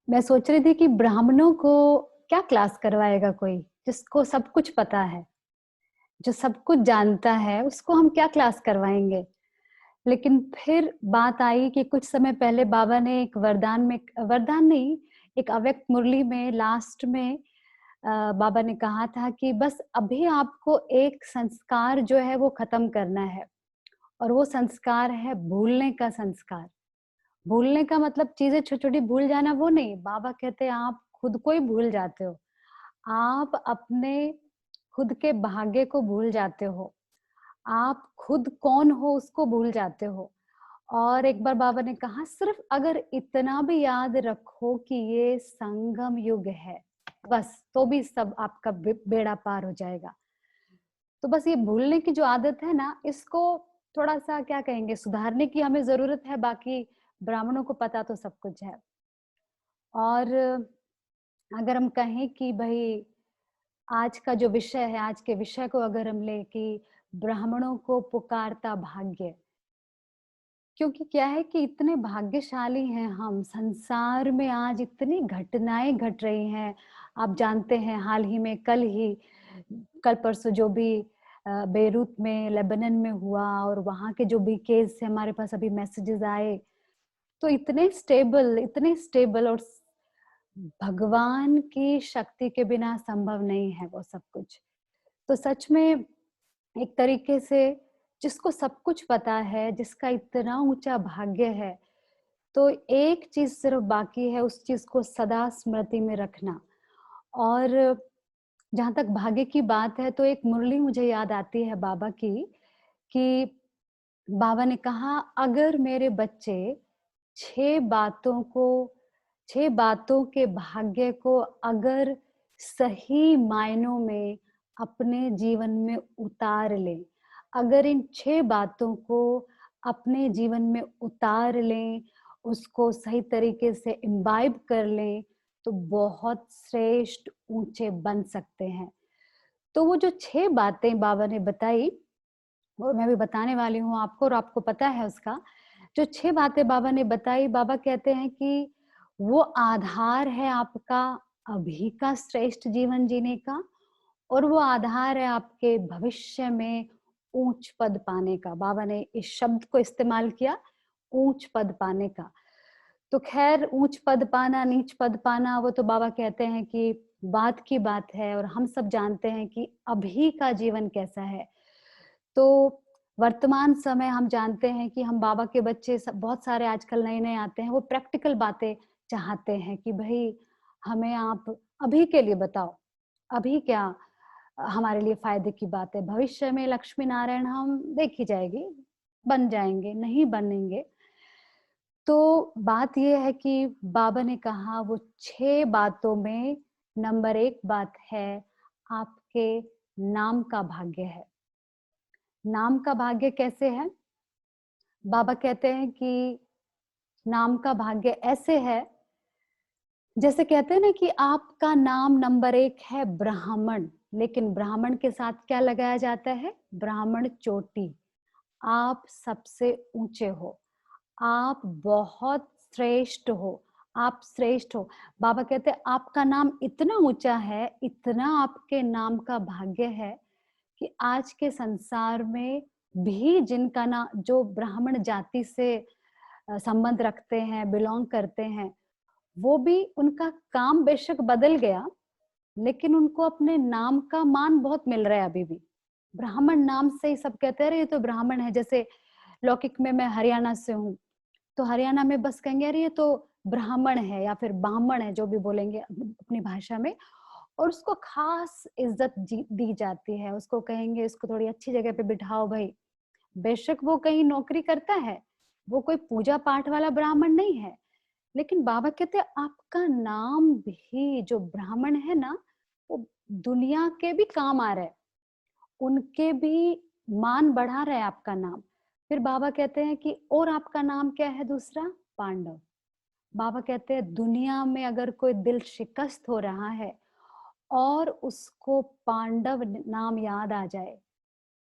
मैं सोच रही थी कि ब्राह्मणों को क्या क्लास करवाएगा कोई, जिसको सब कुछ पता है, जो सब कुछ जानता है, उसको हम क्या क्लास करवाएँगे? लेकिन फिर बात आई कि कुछ समय पहले बाबा ने एक वरदान नहीं, एक अव्यक्त मुरली में लास्ट में बाबा ने कहा था कि बस अभी आपको एक संस्कार जो है वो खत्म करना है और वो संस्कार है भूलने का संस्कार। भूलने का मतलब चीज़ें छोटी-छोटी भूल जाना वो नहीं, बाबा कहते हैं आप खुद को ही भूल जाते हो। आप अपने खुद के भाग्य को भूल जाते हो। आप खुद कौन हो उसको भूल जाते हो। और एक बार बाबा ने कहा सिर्फ अगर इतना भी याद रखो कि ये संगम युग है, बस तो भी सब आपका बेड़ा पार हो जाएगा। तो बस ये भूलने की जो आदत है ना, इसको थोड़ा-सा क्या कहेंगे सुधारने की हमें ज़रूरत है, बाकी ब्राह्मणों को पता तो सब कुछ है। और अगर हम कहें कि भई आज का जो विषय है, आज के विषय को अगर हम लें कि ब्राह्मणों को पुकारता भाग्य, क्योंकि क्या है कि इतने भाग्यशाली हैं हम, संसार में आज इतनी घटनाएँ घट रही हैं। आप जानते हैं हाल ही में कल परसों जो भी बेरूत में, लेबनान में हुआ और वहाँ के जो भी केस से हमारे पास अभी मैसेजेस आए, तो इतने स्टेबल और भगवान की शक्ति के बिना संभव नहीं है वो सब कुछ। तो सच में एक तरीके से जिसको सब कुछ पता है, जिसका इतना ऊँचा भाग्य है, तो एक चीज़ सिर्फ़ बाकी है उस चीज़ को सदा स्मृति में रखना। और जहाँ तक भाग्य की बात है तो एक मुरली मुझे याद आती है बाबा की, कि बाबा ने कहा अगर मेरे बच्चे 6 बातों को 6 बातों के भाग्य को अगर सही मायनों में अपने जीवन में उतार लें, अगर इन 6 बातों को अपने जीवन में उतार लें, उसको सही तरीके से इम्बाइब कर लें, तो बहुत श्रेष्ठ ऊँचे बन सकते हैं। तो वो जो 6 बातें बाबा ने बताई और मैं भी बताने वाली हूँ आपको और आपको पता है उसका। जो 6 बातें बाबा ने बताई, बाबा कहते हैं कि वो आधार है आपका अभी का श्रेष्ठ जीवन जीने का और वो आधार है आपके भविष्य में ऊंच पद पाने का। बाबा ने इस शब्द को इस्तेमाल किया, ऊंच पद पाने का। तो खैर ऊंच पद पाना, नीच पद पाना, वो तो बाबा कहते हैं कि बात की बात है और हम सब जानते हैं कि अभी का जीवन कैसा है। तो वर्तमान समय हम जानते हैं कि हम बाबा के बच्चे बहुत सारे आजकल नए-नए आते हैं, वो प्रैक्टिकल बातें चाहते हैं कि भई हमें आप अभी के लिए बताओ, अभी क्या हमारे लिए फ़ायदे की बात है, भविष्य में लक्ष्मी नारायण हम देखी जाएगी, बन जाएँगे, नहीं बनेंगे। तो बात ये है कि बाबा ने कहा वो 6 बातों में नंबर 1 बात है, आपके नाम का भाग्य है। नाम का भाग्य कैसे है? बाबा कहते हैं कि नाम का भाग्य ऐसे है, जैसे कहते हैं ना कि आपका नाम नंबर 1 है ब्राह्मण, लेकिन ब्राह्मण के साथ क्या लगाया जाता है? ब्राह्मण चोटी। आप सबसे ऊँचे हो, आप बहुत श्रेष्ठ हो, आप श्रेष्ठ हो। बाबा कहते हैं आपका नाम इतना ऊँचा है, इतना आपके नाम का भाग्य है कि आज के संसार में भी जिनका ना जो ब्राह्मण जाति से संबंध रखते हैं, बिलॉन्ग करते हैं, वो भी उनका काम बेशक बदल गया, लेकिन उनको अपने नाम का मान बहुत मिल रहा है अभी भी। ब्राह्मण नाम से ही सब कहते हैं अरे ये तो ब्राह्मण है, जैसे लौकिक में मैं हरियाणा से हूँ, तो हरियाणा में बस कहेंगे अरे ये तो ब्राह्मण है या फिर ब्राह्मण है, जो भी बोलेंगे अपनी भाषा में। और उसको खास इज्जत दी जाती है, उसको कहेंगे इसको थोड़ी अच्छी जगह पे बिठाओ भाई। बेशक वो कहीं नौकरी करता है, वो कोई पूजा पाठ वाला ब्राह्मण नहीं है, लेकिन बाबा कहते हैं आपका नाम भी जो ब्राह्मण है ना, वो दुनिया के भी काम आ रहा है, उनके भी मान बढ़ा रहा है आपका नाम। फिर बाबा कहते हैं कि और आपका नाम क्या है दूसरा? पांडव। बाबा कहते हैं दुनिया में अगर कोई दिल शिकस्त हो रहा है और उसको पांडव नाम याद आ जाए,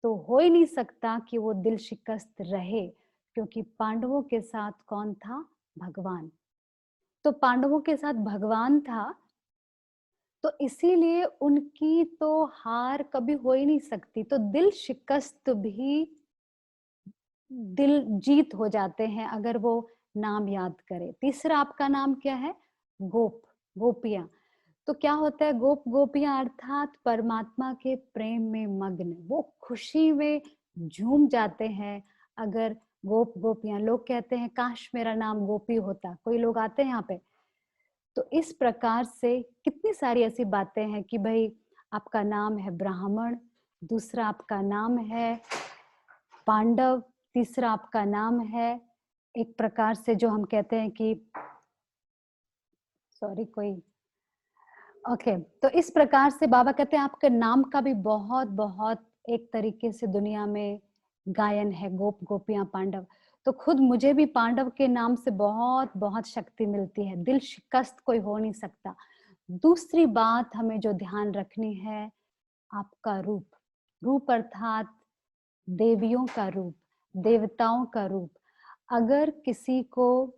तो हो ही नहीं सकता कि वो दिल शिकस्त रहे, क्योंकि पांडवों के साथ कौन था? भगवान। तो पांडवों के साथ भगवान था, तो इसीलिए उनकी तो हार कभी हो ही नहीं सकती, तो दिल शिकस्त भी दिल जीत हो जाते हैं अगर वो नाम याद करें। तीसरा आपका नाम क्या है? गोप, गोपियाँ। तो क्या होता है गोप गोपियाँ अर्थात परमात्मा के प्रेम में मग्न, वो खुशी में झूम जाते हैं अगर गोप गोपियाँ। लोग कहते हैं काश मेरा नाम गोपी होता, कोई लोग आते हैं यहाँ पे। तो इस प्रकार से कितनी सारी ऐसी बातें हैं कि भाई आपका नाम है ब्राह्मण, दूसरा आपका नाम है पांडव, तीसरा आपका नाम है एक प्रकार से जो हम कहते हैं कि सॉरी कोई ओके तो इस प्रकार से बाबा कहते हैं आपके नाम का भी बहुत बहुत एक तरीके से दुनिया में गायन है, गोप गोपियां पांडव। तो खुद मुझे भी पांडव के नाम से बहुत बहुत शक्ति मिलती है, दिल शिकस्त कोई हो नहीं सकता। दूसरी बात हमें जो ध्यान रखनी है, आपका रूप, रूप अर्थात देवियों का रूप, देवताओं का रूप। अगर किसी को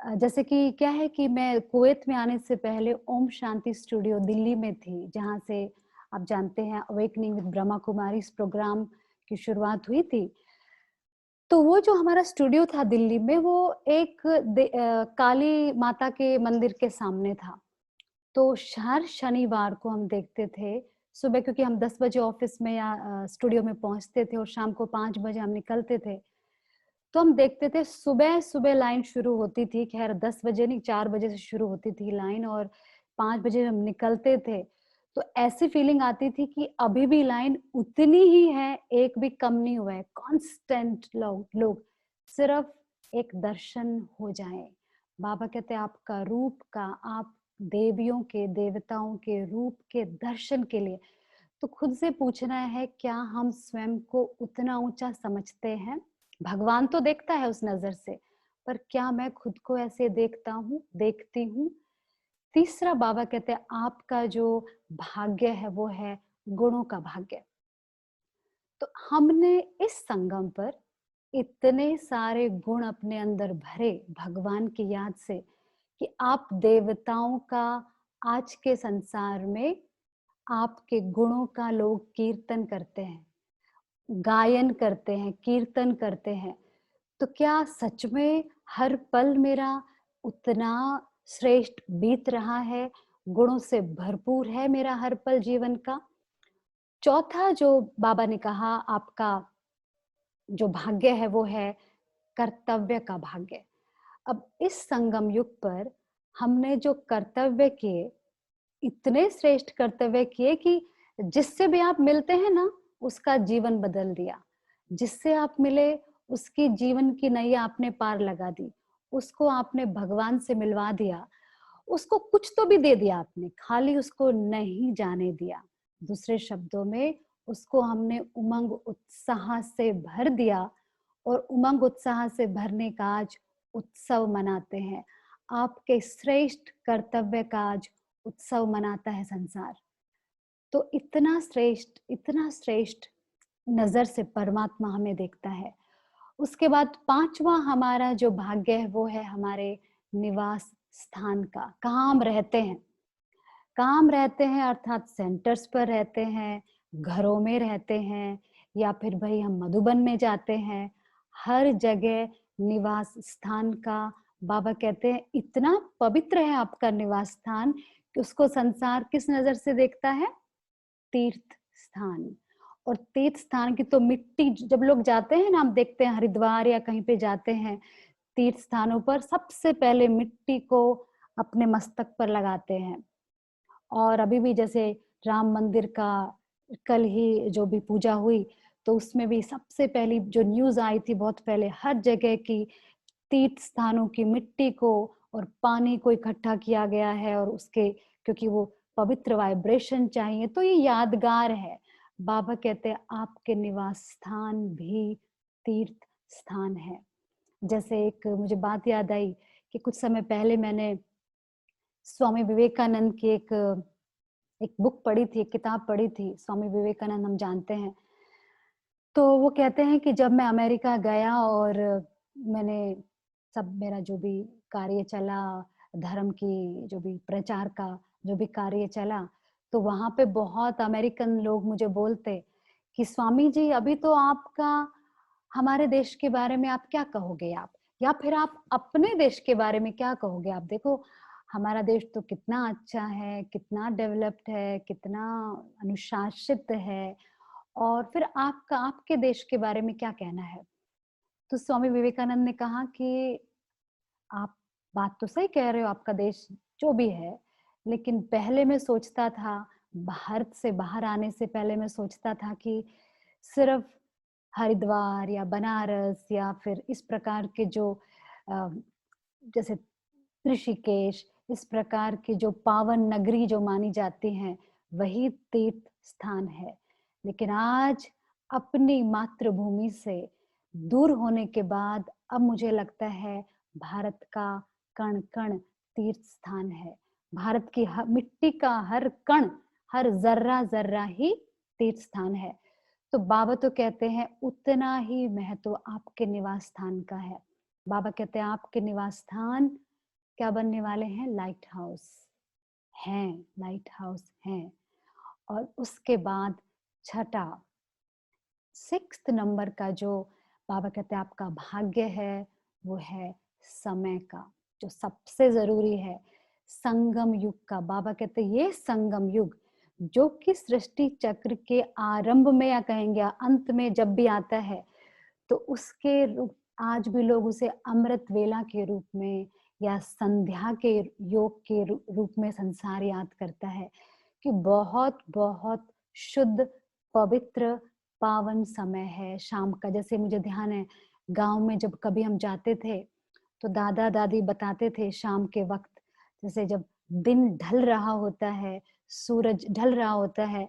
जैसे कि क्या है कि मैं कुवैत में आने से पहले ओम शांति स्टूडियो दिल्ली में थी, जहाँ से आप जानते हैं अवेकनिंग विद ब्रह्मा कुमारी इस प्रोग्राम की शुरुआत हुई थी। तो वो जो हमारा स्टूडियो था दिल्ली में, वो एक काली माता के मंदिर के सामने था। तो हर शनिवार को हम देखते थे सुबह, क्योंकि हम 10 बजे ऑफिस में या स्टूडियो में पहुंचते थे और शाम को 5 बजे हम निकलते थे। तो हम देखते थे सुबह-सुबह लाइन शुरू होती थी, खैर 10 बजे नहीं 4 बजे से शुरू होती थी लाइन और 5 बजे हम निकलते थे। तो ऐसी फीलिंग आती थी कि अभी भी लाइन उतनी ही है, एक भी कम नहीं हुआ है, कांस्टेंट लोग सिर्फ एक दर्शन हो जाए। बाबा कहते हैं आपका रूप का, आप देवियों के, देवताओं के रूप के दर्शन के लिए तो खुद से पूछना है क्या हम स्वयं को उतना ऊंचा समझते हैं? भगवान तो देखता है उस नजर से, पर क्या मैं खुद को ऐसे देखता हूँ, देखती हूँ? तीसरा बाबा कहते हैं आपका जो भाग्य है वो है गुणों का भाग्य। तो हमने इस संगम पर इतने सारे गुण अपने अंदर भरे भगवान की याद से कि आप देवताओं का आज के संसार में आपके गुणों का लोग कीर्तन करते हैं, गायन करते हैं, कीर्तन करते हैं। तो क्या सच में हर पल मेरा उतना श्रेष्ठ बीत रहा है, गुणों से भरपूर है मेरा हर पल जीवन का? चौथा जो बाबा ने कहा आपका जो भाग्य है वो है कर्तव्य का भाग्य। अब इस संगम युग पर हमने जो कर्तव्य किए, इतने श्रेष्ठ कर्तव्य किए कि जिससे भी आप मिलते हैं ना, उसका जीवन बदल दिया। जिससे आप मिले, उसकी जीवन की नैया आपने पार लगा दी। उसको आपने भगवान से मिलवा दिया। उसको कुछ तो भी दे दिया आपने, खाली उसको नहीं जाने दिया। दूसरे शब्दों में उसको हमने उमंग उत्साह से भर दिया और उमंग उत्साह से भरने का आज उत्सव मनाते हैं। आपके श्रेष्ठ कर्तव्य का आज उत्सव मनाता है संसार। तो इतना श्रेष्ठ नजर से परमात्मा हमें देखता है। उसके बाद पांचवा हमारा जो भाग्य है वो है हमारे निवास स्थान का, कहाँ हम रहते हैं। कहाँ हम रहते हैं अर्थात सेंटर्स पर रहते हैं, घरों में रहते हैं या फिर भाई हम मधुबन में जाते हैं। हर जगह निवास स्थान का बाबा कहते हैं इतना पवित्र है आपका निवास स्थान कि उसको संसार किस नजर से देखता है? तीर्थ स्थान। और तीर्थ स्थान की तो मिट्टी जब लोग जाते हैं ना, हम देखते हैं हरिद्वार या कहीं पे जाते हैं तीर्थ स्थानों पर, सबसे पहले मिट्टी को अपने मस्तक पर लगाते हैं। और अभी भी जैसे राम मंदिर का कल ही जो भी पूजा हुई, तो उसमें भी सबसे पहली जो न्यूज़ आई थी बहुत पहले, हर जगह की तीर्थ स्थानों की मिट्टी को और पानी को इकट्ठा किया गया है और उसके क्योंकि वो पवित्र वाइब्रेशन चाहिए, तो ये यादगार है। बाबा कहते हैं आपके निवास स्थान भी तीर्थ स्थान है। जैसे एक मुझे बात याद आई कि कुछ समय पहले मैंने स्वामी विवेकानंद की एक बुक पढ़ी थी, एक किताब पढ़ी थी। स्वामी विवेकानंद हम जानते हैं। तो वो कहते हैं कि जब मैं अमेरिका गया और मैंने सब मेरा जो भी कार्य चला, धर्म की जो भी प्रचार का जो भी कार्य चला, तो वहाँ पे बहुत अमेरिकन लोग मुझे बोलते कि स्वामी जी अभी तो आपका हमारे देश के बारे में आप क्या कहोगे आप? या फिर आप अपने देश के बारे में क्या कहोगे आप? देखो हमारा देश तो कितना अच्छा है, कितना डेवलप्ड है, कितना अनुशासित है और फिर आपका आपके देश के बारे में क्या कहना है? तो स्वामी विवेकानंद ने कहा कि आप बात तो सही कह रहे हो, आपका देश जो भी है, लेकिन पहले मैं सोचता था, भारत से बाहर आने से पहले मैं सोचता था कि सिर्फ हरिद्वार या बनारस या फिर इस प्रकार के जो अ, जैसे ऋषिकेश, इस प्रकार की जो पावन नगरी जो मानी जाती हैं, वही तीर्थ स्थान है। लेकिन आज अपनी मातृभूमि से दूर होने के बाद अब मुझे लगता है भारत का कण-कण तीर्थ स्थान है। भारत की मिट्टी का हर कण, हर ज़र्रा-ज़र्रा ही तीर्थ स्थान है। तो बाबा तो कहते हैं उतना ही महत्व आपके निवास स्थान का है। बाबा कहते हैं आपके निवास स्थान क्या बनने वाले हैं? लाइट हाउस हैं, लाइट हाउस हैं। और उसके बाद छठा 6th नंबर का जो बाबा कहते हैं आपका भाग्य है, वो है समय का, जो सबसे ज़रूरी है, संगम युग का। बाबा कहते हैं ये संगम युग जो कि सृष्टि चक्र के आरंभ में या कहेंगे अंत में जब भी आता है, तो उसके रूप आज भी लोग उसे अमृत वेला के रूप में या संध्या के योग के रूप में संसार याद करता है कि बहुत बहुत शुद्ध पवित्र पावन समय है शाम का। जैसे मुझे ध्यान है गांव में जब कभी हम जाते थे तो दादा दादी बताते थे शाम के वक्त, जैसे जब दिन ढल रहा होता है, सूरज ढल रहा होता है,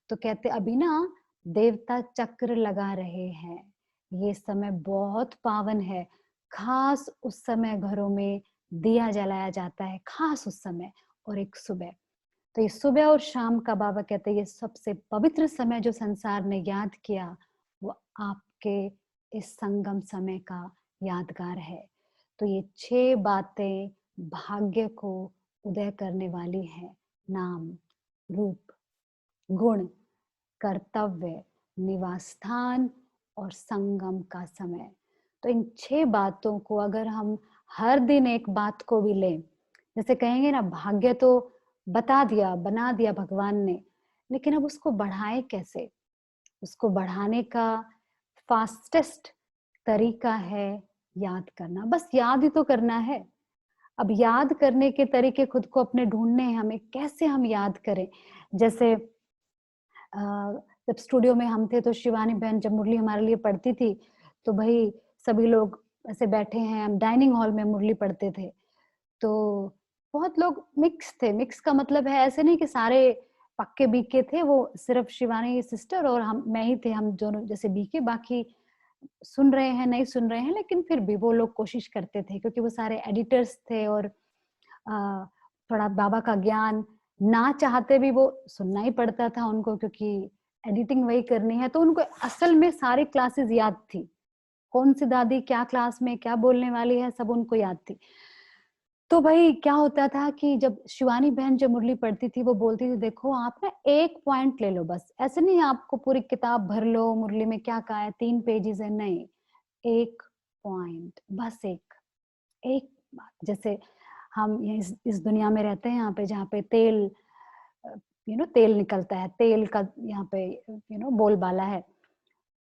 तो कहते अभी ना देवता चक्र लगा रहे हैं, ये समय बहुत पावन है। खास उस समय घरों में दिया जलाया जाता है, खास उस समय। और एक सुबह, तो ये सुबह और शाम का बाबा कहते हैं ये सबसे पवित्र समय जो संसार ने याद किया, वो आपके इस संगम समय का यादगार है। तो ये 6 बातें भाग्य को उदय करने वाली हैं। नाम, रूप, गुण, कर्तव्य, निवास स्थान और संगम का समय। तो इन 6 बातों को अगर हम हर दिन एक बात को भी लें, जैसे कहेंगे ना भाग्य तो बता दिया, बना दिया भगवान ने, लेकिन अब उसको बढ़ाएं कैसे? उसको बढ़ाने का फास्टेस्ट तरीका है याद करना। बस याद ही तो करना है। अब याद करने के तरीके खुद को अपने ढूँढने हैं हमें, कैसे हम याद करें? जैसे जब स्टूडियो में हम थे तो शिवानी बहन जब मुरली हमारे लिए पढ़ती थी, तो भई सभी लोग ऐसे बैठे हैं, हम डाइनिंग हॉल में मुरली पढ़ते थे। तो बहुत लोग मिक्स थे, मिक्स का मतलब है ऐसे नहीं कि सारे पक्के-बीके थे, वो सिर्फ शिवानी सिस्टर और हम मैं ही थे, हम दोनों जैसे बीके, बाकी सुन रहे हैं, नहीं सुन रहे हैं, लेकिन फिर भी वो लोग कोशिश करते थे क्योंकि वो सारे एडिटर्स थे और थोड़ा बाबा का ज्ञान ना चाहते भी वो सुनना ही पड़ता था उनको क्योंकि एडिटिंग वही करनी है, तो उनको असल में सारी क्लासेस याद थी। कौन-सी दादी क्या क्लास में क्या बोलने वाली है, सब उनको याद थी। तो भई क्या होता था कि जब शिवानी बहन जब मुरली पढ़ती थी, वो बोलती थी देखो आप ना 1 पॉइंट ले लो बस, ऐसे नहीं आपको पूरी किताब भर लो, मुरली में क्या कहा है, 3 पेजेज़ है, नहीं, 1 पॉइंट, बस 1 बात। जैसे हम ये इस दुनिया में रहते हैं यहाँ पे जहाँ पे तेल तेल निकलता है, तेल का यहाँ पे बोलबाला है।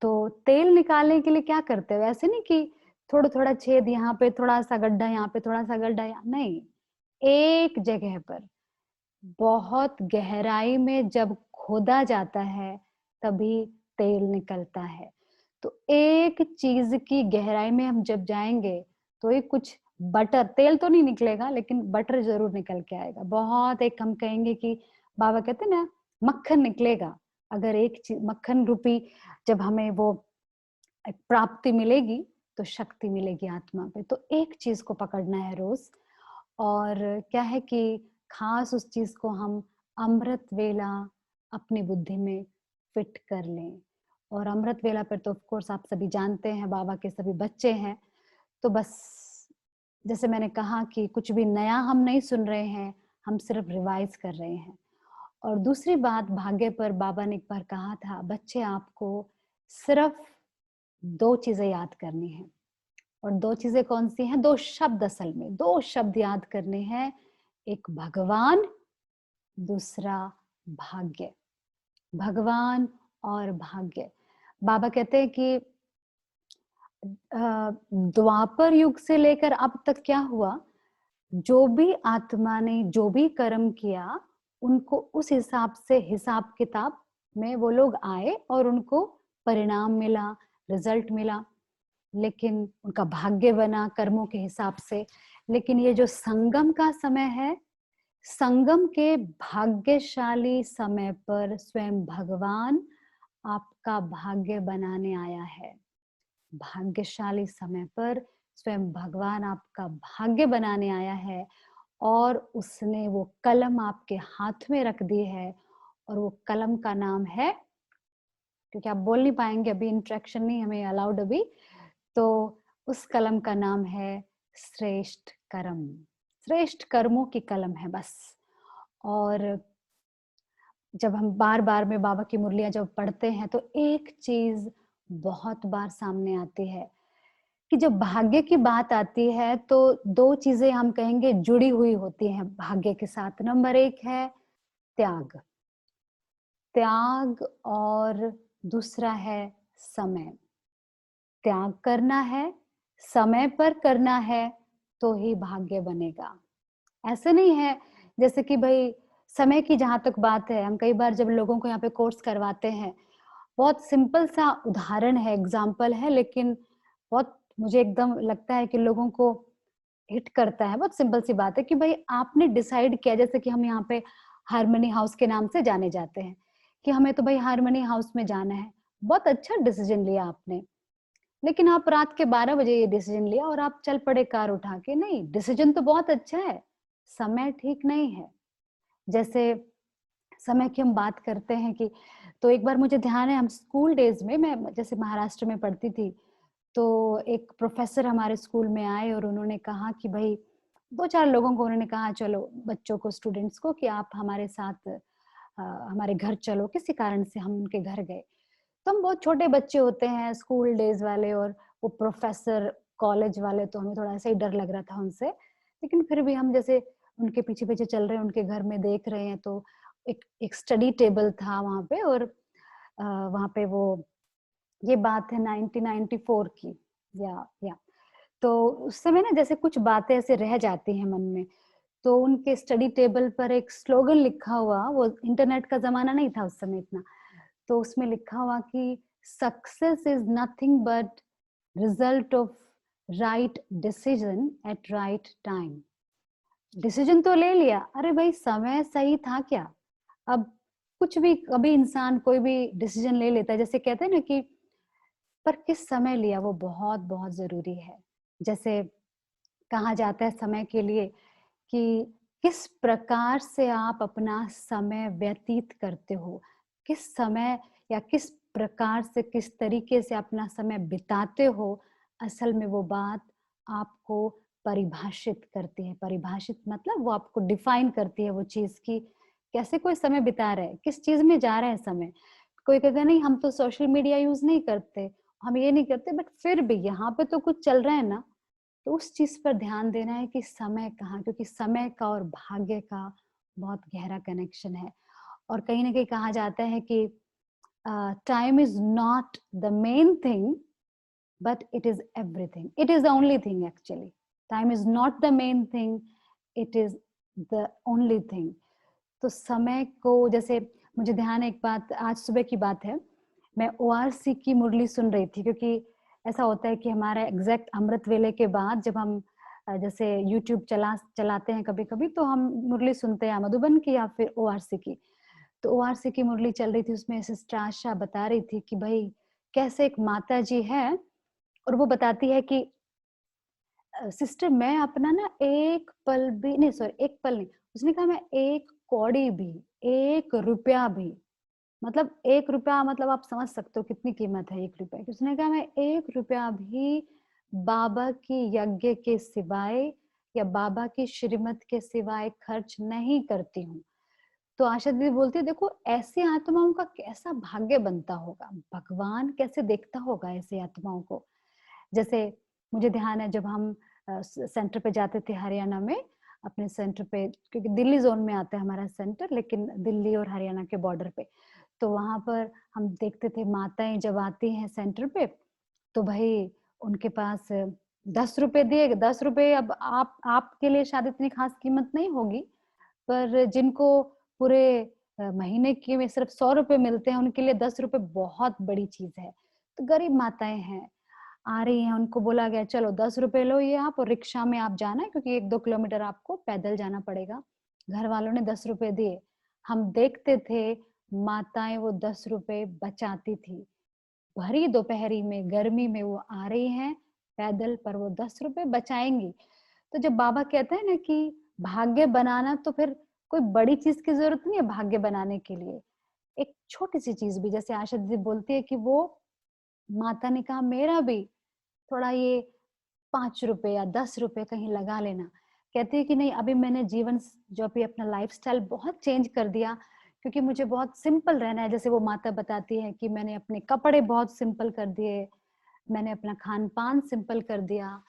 तो तेल निकालने के लिए क्या करते हो? ऐसे नहीं कि थोड़ा-थोड़ा छेद यहाँ पे, थोड़ा-सा गड्ढा यहाँ पे, थोड़ा-सा गड्ढा यहाँ नहीं, एक जगह पर बहुत गहराई में जब खोदा जाता है, तभी तेल निकलता है। तो एक चीज़ की गहराई में हम जब जाएँगे, तो ये कुछ बटर तेल तो नहीं निकलेगा, लेकिन बटर ज़रूर निकल के आएगा। बहुत एक हम कहेंगे कि बाबा कहते हैं ना, मक्खन निकलेगा। अगर एक चीज़ मक्खन रूपी जब हमें वो प्राप्ति मिलेगी, तो शक्ति मिलेगी आत्मा पे। तो एक चीज़ को पकड़ना है रोज़ और क्या है कि खास उस चीज़ को हम अमृत वेला अपनी बुद्धि में फिट कर लें। और अमृत वेला पर तो ऑफ कोर्स आप सभी जानते हैं बाबा के सभी बच्चे हैं, तो बस जैसे मैंने कहा कि कुछ भी नया हम नहीं सुन रहे हैं, हम सिर्फ रिवाइज कर रहे हैं। और दूसरी बात, भाग्य पर बाबा ने एक बार कहा था, बच्चे आपको सिर्फ 2 चीज़ें याद करनी हैं। और 2 चीज़ें कौन-सी हैं? 2 शब्द, असल में 2 शब्द याद करने हैं। एक भगवान, दूसरा भाग्य। भगवान और भाग्य। बाबा कहते हैं कि द्वापर युग से लेकर अब तक क्या हुआ, जो भी आत्मा ने जो भी कर्म किया, उनको उस हिसाब से हिसाब किताब में वो लोग आए और उनको परिणाम मिला, रिजल्ट मिला। लेकिन उनका भाग्य बना कर्मों के हिसाब से। लेकिन ये जो संगम का समय है, संगम के भाग्यशाली समय पर स्वयं भगवान आपका भाग्य बनाने आया है। भाग्यशाली समय पर स्वयं भगवान आपका भाग्य बनाने आया है और उसने वो कलम आपके हाथ में रख दी है। और वो कलम का नाम है, क्योंकि आप बोल नहीं पाएंगे अभी, इंटरेक्शन नहीं हमें अलाउड अभी, तो उस कलम का नाम है श्रेष्ठ कर्म। श्रेष्ठ कर्मों की कलम है बस। और जब हम बार-बार में बाबा की मुरलियाँ जब पढ़ते हैं, तो एक चीज़ बहुत बार सामने आती है कि जब भाग्य की बात आती है, तो 2 चीज़ें हम कहेंगे जुड़ी हुई होती हैं भाग्य के साथ। नंबर 1 है त्याग। त्याग और दूसरा है समय। त्याग करना है, समय पर करना है, तो ही भाग्य बनेगा। ऐसे नहीं है जैसे कि भई समय की जहाँ तक बात है, हम कई बार जब लोगों को यहाँ पे कोर्स करवाते हैं, बहुत सिंपल सा उदाहरण है, एग्ज़ाम्पल है, लेकिन बहुत मुझे एकदम लगता है कि लोगों को हिट करता है। बहुत सिंपल सी बात है कि भई आपने डिसाइड किया, जैसे कि हम यहाँ पे हार्मनी हाउस के नाम से जाने जाते हैं, कि हमें तो भई हार्मनी हाउस में जाना है। बहुत अच्छा डिसीज़न लिया आपने। लेकिन आप रात के 12 बजे ये डिसीजन लिया और आप चल पड़े कार उठा के। नहीं, डिसीजन तो बहुत अच्छा है, समय ठीक नहीं है। जैसे समय की हम बात करते हैं कि, तो एक बार मुझे ध्यान है, हम स्कूल डेज़ में, मैं जैसे महाराष्ट्र में पढ़ती थी, तो एक प्रोफ़ेसर हमारे स्कूल में आए और उन्होंने कहा कि भई 2-4 लोगों को उन्होंने कहा, चलो बच्चों को, स्टूडेंट्स को, कि आप हमारे साथ हमारे घर चलो। किसी कारण से हम उनके घर गए। तो हम बहुत छोटे बच्चे होते हैं स्कूल डेज वाले, और वो प्रोफेसर कॉलेज वाले, तो हमें थोड़ा ऐसा ही डर लग रहा था उनसे। लेकिन फिर भी हम जैसे उनके पीछे-पीछे चल रहे हैं, उनके घर में देख रहे हैं, तो एक एक स्टडी टेबल था वहाँ पे, और वहाँ पे वो, ये बात है 1994 की, या तो उस समय ना जैसे कुछ बातें ऐसे रह जाती हैं मन में। तो उनके स्टडी टेबल पर एक स्लोगन लिखा हुआ, वो इंटरनेट का ज़माना नहीं था उस समय इतना, तो उसमें लिखा हुआ कि success is nothing but result of right decision at right time. Decision तो ले लिया, अरे भाई समय सही था क्या? अब कुछ भी, कभी इंसान कोई भी डिसीजन ले लेता है, जैसे कहते हैं ना कि, पर किस समय लिया वो बहुत बहुत जरूरी है। जैसे कहा जाता है समय के लिए कि किस प्रकार से आप अपना समय व्यतीत करते हो, किस समय या किस प्रकार से, किस तरीके से अपना समय बिताते हो, असल में वो बात आपको परिभाषित करती है। परिभाषित मतलब वो आपको डिफाइन करती है वो चीज़, कि कैसे कोई समय बिता रहा है, किस चीज़ में जा रहा है समय। कोई कहता है नहीं हम तो सोशल मीडिया यूज़ नहीं करते, हम ये नहीं करते, बट फिर भी यहाँ पे तो कुछ चल रहा है ना। तो उस चीज़ पर ध्यान देना है कि समय कहाँ, क्योंकि समय का और भाग्य का बहुत गहरा कनेक्शन है। और कहीं न कहीं कहा जाता है कि time is not the main thing, but it is everything. It is the only thing actually. Time is not the main thing, it is the only thing. तो समय को, जैसे मुझे ध्यान है एक बात, आज सुबह की बात है, मैं ओआरसी की मुरली सुन रही थी, क्योंकि ऐसा होता है कि हमारा एग्जैक्ट अमृत वेले के बाद जब हम जैसे यूट्यूब चलाते हैं कभी-कभी, तो हम मुरली सुनते हैं मधुबन की या फिर ओआरसी की। तो ओआरसी की मुरली चल रही थी, उसमें सिस्टर आशा बता रही थी कि भाई कैसे एक माता जी है, और वो बताती है कि सिस्टर मैं अपना ना एक पल भी नहीं, सॉरी एक पल नहीं, उसने कहा मैं एक कौड़ी भी, एक रुपया भी, मतलब 1 रुपया, मतलब आप समझ सकते हो कितनी कीमत है 1 रुपए की। उसने कहा मैं 1 रुपया भी बाबा की यज्ञ के सिवाय या बाबा की श्रीमत के सिवाय खर्च नहीं करती हूँ। तो आशा दीदी बोलती है, देखो ऐसी आत्माओं का कैसा भाग्य बनता होगा, भगवान कैसे देखता होगा ऐसी आत्माओं को। जैसे मुझे ध्यान है जब हम सेंटर पे जाते थे हरियाणा में, अपने सेंटर पे, क्योंकि दिल्ली जोन में आता है हमारा सेंटर, लेकिन दिल्ली और हरियाणा के बॉर्डर पे, तो वहां पर हम देखते थे माताएं जब आती हैं सेंटर पे, तो भाई उनके पास 10 रुपए दिए, 10 रुपए अब आपके लिए शायद इतनी खास कीमत नहीं होगी, पर जिनको पूरे महीने के में सिर्फ 100 रुपए मिलते हैं, उनके लिए 10 रुपए बहुत बड़ी चीज है। तो गरीब माताएं हैं, आ रही हैं, उनको बोला गया चलो 10 रुपए लो ये आप, और रिक्शा में आप जाना है, क्योंकि 1-2 किलोमीटर आपको पैदल जाना पड़ेगा। घर वालों ने 10 रुपए दिए, हम देखते थे माताएं वो 10 रुपए बचाती थी। भरी दोपहरी में, गर्मी में वो आ रही हैं पैदल, पर वो 10 रुपए बचाएंगी। तो जब बाबा कहते हैं ना कि भाग्य बनाना, तो फिर कोई बड़ी चीज की जरूरत नहीं है भाग्य बनाने के लिए। एक छोटी सी चीज भी, जैसे आशा दीदी बोलती है कि वो माता ने कहा मेरा भी थोड़ा ये 5 रुपए या 10 रुपए कहीं लगा लेना। कहती है कि नहीं, अभी मैंने जो अभी अपना लाइफस्टाइल बहुत चेंज कर दिया, क्योंकि मुझे बहुत सिंपल रहना है। जैसे वो माता बताती है कि मैंने अपने कपड़े बहुत सिंपल कर दिए, मैंने अपना खान पान सिंपल कर दिया,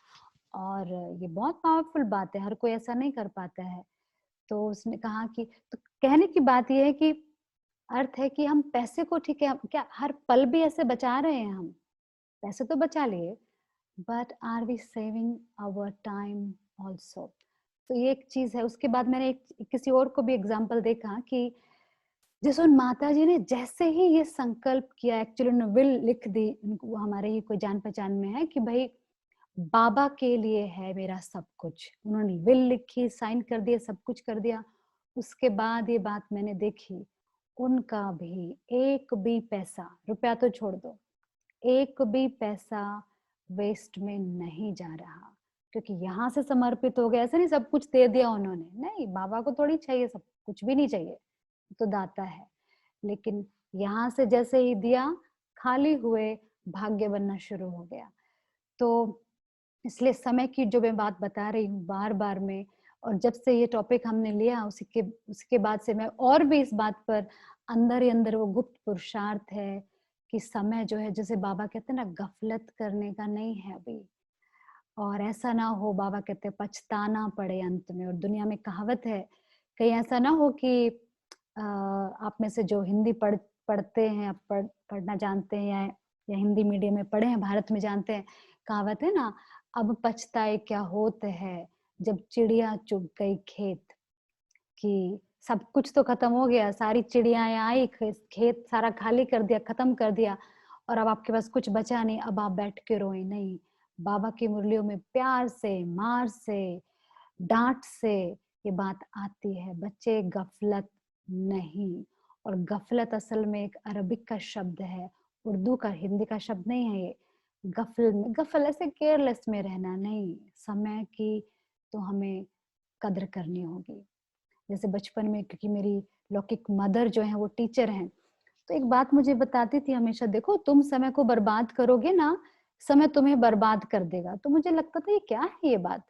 और ये बहुत पावरफुल बात है, हर कोई ऐसा नहीं कर पाता है। तो उसने कहा कि, तो कहने की बात ये है कि अर्थ है कि हम पैसे को, ठीक है, क्या हर पल भी ऐसे बचा रहे हैं? हम पैसे तो बचा लिए, but are we saving our time also? तो ये एक चीज है। उसके बाद मैंने किसी और को भी एग्जाम्पल देखा कि जैसे उन माता जी ने जैसे ही ये संकल्प किया, एक्चुअली उन्होंने विल लिख दी, उनको हमारे ही कोई जान पहचान में है, कि भाई बाबा के लिए है मेरा सब कुछ। उन्होंने विल लिखी, साइन कर दिया, सब कुछ कर दिया। उसके बाद ये बात मैंने देखी, उनका भी एक भी पैसा, रुपया तो छोड़ दो, एक भी पैसा वेस्ट में नहीं जा रहा, क्योंकि यहाँ से समर्पित हो गया। ऐसा नहीं सब कुछ दे दिया उन्होंने, नहीं, बाबा को थोड़ी चाहिए सब कुछ, भी नहीं चाहिए, तो दाता है। लेकिन यहाँ से जैसे ही दिया, खाली हुए भाग्य बनना शुरू हो गया। तो इसलिए समय की जो मैं बात बता रही हूँ बार बार में, और जब से ये टॉपिक हमने लिया उसके बाद से मैं और भी इस बात पर, अंदर ही अंदर वो गुप्त पुरुषार्थ है कि समय जो है, जैसे बाबा कहते हैं ना, गफलत करने का नहीं है अभी। और ऐसा ना हो, बाबा कहते हैं पछताना पड़े अंत में। और दुनिया में कहावत है, कहीं ऐसा ना हो कि आप में से जो हिंदी पढ़ते हैं, आप पढ़ना जानते हैं, या हिंदी मीडियम में पढ़े हैं, भारत में जानते हैं, कहावत है ना, अब पछताए क्या होत है, जब चिड़िया चुग गई खेत। कि सब कुछ तो खत्म हो गया, सारी चिड़ियाएं आई, खेत सारा खाली कर दिया, खत्म कर दिया, और अब आपके पास कुछ बचा नहीं, अब आप बैठ के रोए नहीं। बाबा की मुरलियों में प्यार से, मार से, डांट से ये बात आती है, बच्चे गफलत नहीं। और गफलत असल में एक अरबिक का शब्द है, उर्दू का, हिंदी का शब्द नहीं है ये। गफल ऐसे केयरलेस में रहना नहीं, समय की तो हमें कद्र करनी होगी। जैसे बचपन में, क्योंकि मेरी लौकिक मदर जो है वो टीचर हैं, तो एक बात मुझे बताती थी हमेशा, देखो तुम समय को बर्बाद करोगे ना, समय तुम्हें बर्बाद कर देगा। तो मुझे लगता था ये क्या है ये बात,